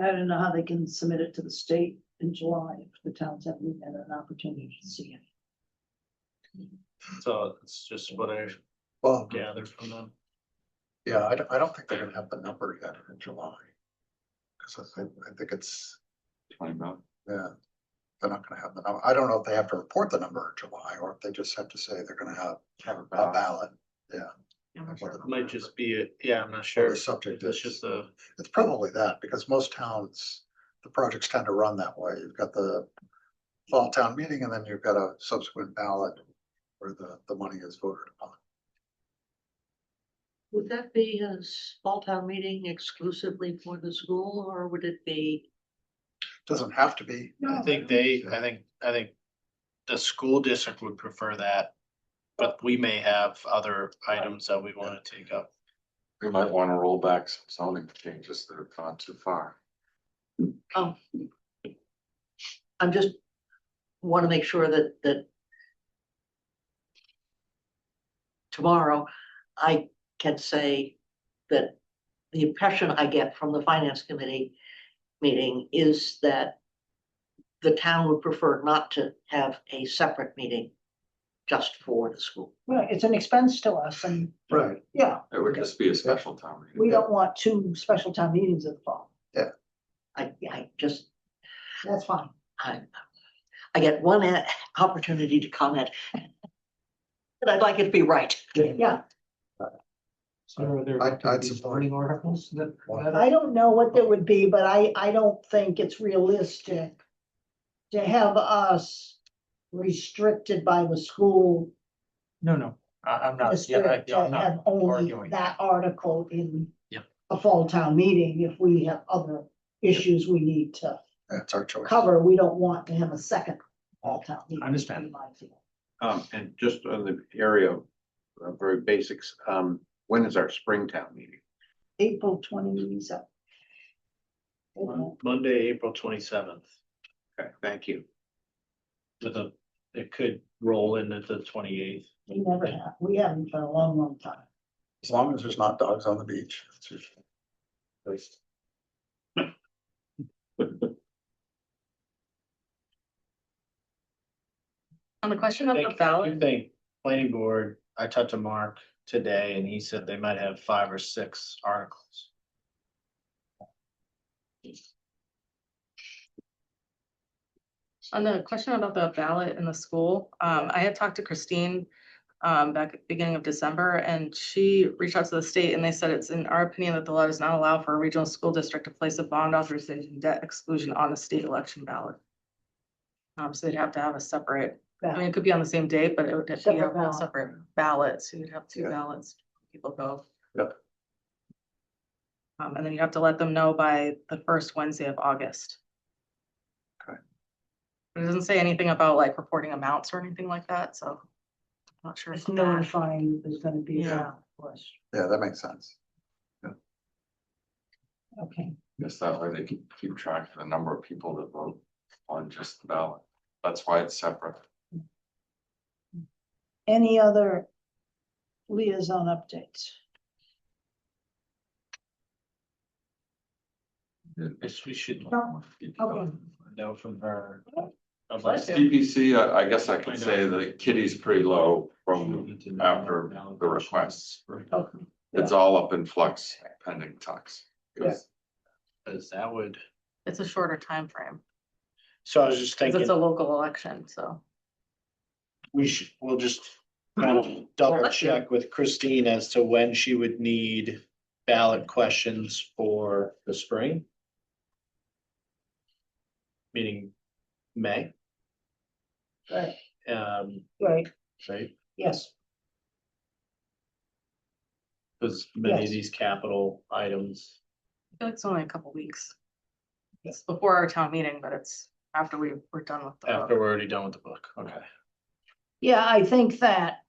I don't know how they can submit it to the state in July if the towns haven't had an opportunity to see it. So it's just what I Well, gathered from them. yeah, I don't think they're gonna have the number yet in July. Cause I think it's, 20 million. yeah, they're not gonna have the number. I don't know if they have to report the number in July or if they just have to say they're gonna have a ballot. Yeah. I'm not sure. It might just be, I'm not Or sure. the subject It's is, just a, it's probably that, because most towns, the projects tend to run that way. You've got the fall town meeting and then you've got a subsequent ballot where the money is voted upon. Would that be a small town meeting exclusively for the school, or would it be? Doesn't have to be. I think the school district would prefer that. But we may have other items that we want to take up. We might want to roll back some zoning changes that have gone too far. I'm just want to make sure that tomorrow I can say that the impression I get from the finance committee meeting is that the town would prefer not to have a separate meeting just for the school. Right, it's an expense to us and, Right. yeah, It would just be a special town meeting. we don't want two special town meetings in the fall. I just, That's fine. I get one opportunity to comment. And I'd like it to be right. Yeah, So are there I'd going to be support- zoning articles that? I don't know what there would be, but I don't think it's realistic to have us restricted by the school No, I'm not, district to I'm not have only arguing. that article in Yep. a fall town meeting. If we have other issues we need to That's our choice. cover, we don't want to have a second fall town meeting. I understand. in my view. And just on the area of very basics, when is our Springtown meeting? April 27th. Monday, April 27th. Okay, thank you. It could roll in at the 28th. We never have, we haven't for a long, long time. As long as there's not dogs on the beach. That's usually- at least. On the question of the I ballot, think planning board, I talked to Mark today and he said they might have 5 or 6 articles. on the question about the ballot in the school, I had talked to Christine back at the beginning of December, and she reached out to the state and they said it's in our opinion that the law does not allow for a regional school district to place a bond authorization debt exclusion on the state election ballot. So they'd have to have a separate, I mean, it could be on the same date, but it would be Separate a ballot. separate ballot, so you'd have two Yeah. ballots, people go. Yep. And then you have to let them know by the first Wednesday of August. Okay. It doesn't say anything about like reporting amounts or anything like that, so. I'm not sure. It's about that. notifying there's gonna be a Yeah. ballot question. Yeah, that makes sense. Okay, Just that way they can keep track of the number of people that vote on just the ballot. That's why it's separate. any other liaison updates? Yes, we should No, okay. know from her. Bless you. CPC, I guess I could say the kitty's pretty low from after the requests. Okay. It's all up in flux pending talks. Cause that would, It's a shorter time frame so I was just because it's a thinking, local election, so. we'll just kind of double check with Christine as to when she would need ballot questions for the spring. Meaning May, Right, right, right, right? yes, Cause many Yes. of these capital items, I feel like it's only a couple weeks. It's before our town meeting, but it's after we're done with the. after we're already done with the book, okay. yeah, I think that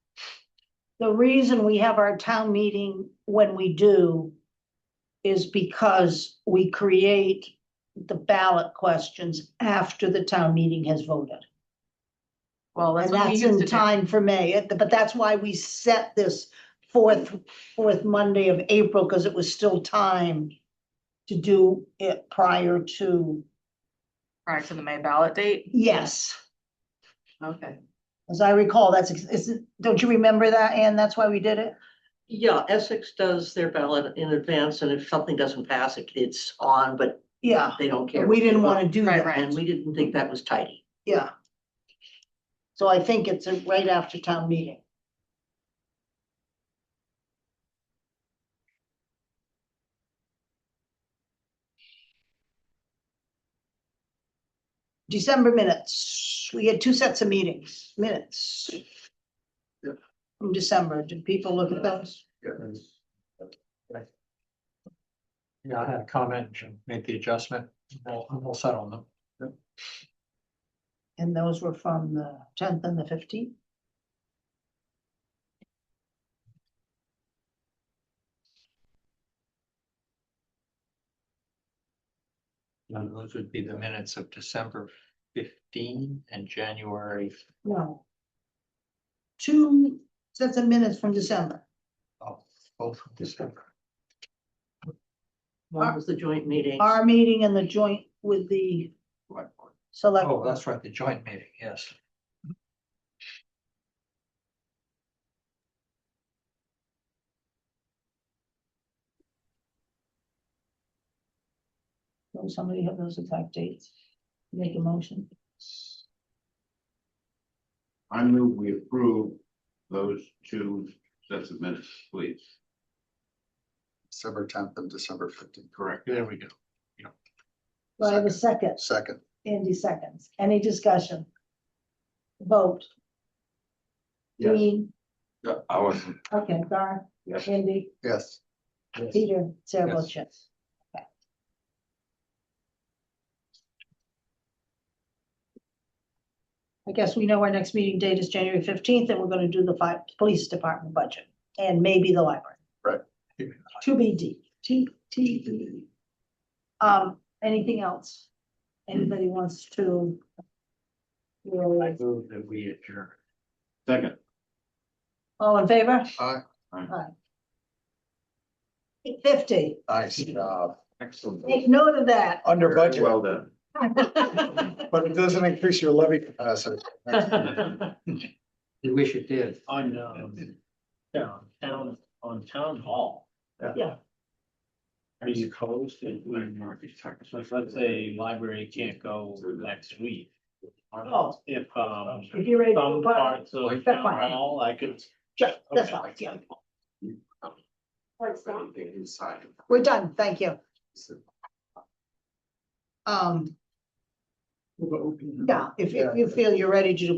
the reason we have our town meeting when we do is because we create the ballot questions after the town meeting has voted. Well, that's And what we that's used in to do. time for May, but that's why we set this fourth Monday of April, because it was still time to do it prior to, Prior to the May ballot date. yes. Okay. As I recall, don't you remember that, Ann? That's why we did it? Yeah, Essex does their ballot in advance, and if something doesn't pass, it's on, but Yeah, they don't care. but we what they didn't vote. want to do Right, that. right. And we didn't think that was tidy. Yeah. So I think it's right after town meeting. December minutes, we had two sets of minutes. Yeah. From December, did people look at those? Yeah, I had a comment and made the adjustment. We'll settle them. And those were from the 10th and the 15th? those would be the minutes of December 15 and January. No. 2 sets of minutes from December. Oh, both from December. One was the joint meeting. Our meeting and the joint with the select. Oh, that's right, the joint meeting, yes. Does somebody have those exact dates? Make a motion. I move we approve those two sets of minutes, please. December 10th and December 15th. Correct. There we go. Do I have a second? Second, Andy seconds. Any discussion? Vote. Yes. Dean, Yeah, I wasn't, okay, Gar, yes. Andy, yes. Peter, Sarah Yes. votes yes. Okay. I guess we know our next meeting date is January 15th, and we're gonna do the police department budget and maybe the library. Right. To be D, TBD. Anything else? Anybody wants to? I move that we adjourn. Second. All in favor? Aye. Aye. 8:50. Nice job. Excellent. Make note of that. Under budget, Well done. but it doesn't increase your levy capacity. You wish it did. On, on town hall. Yeah. Are you opposed to, so let's say library can't go next week. Oh. If, If you're ready. to some go, parts of That's town fine. hall, I could. Yeah, that's Okay. fine, yeah. Anything inside. We're done, thank you. Yeah, if you feel you're ready to do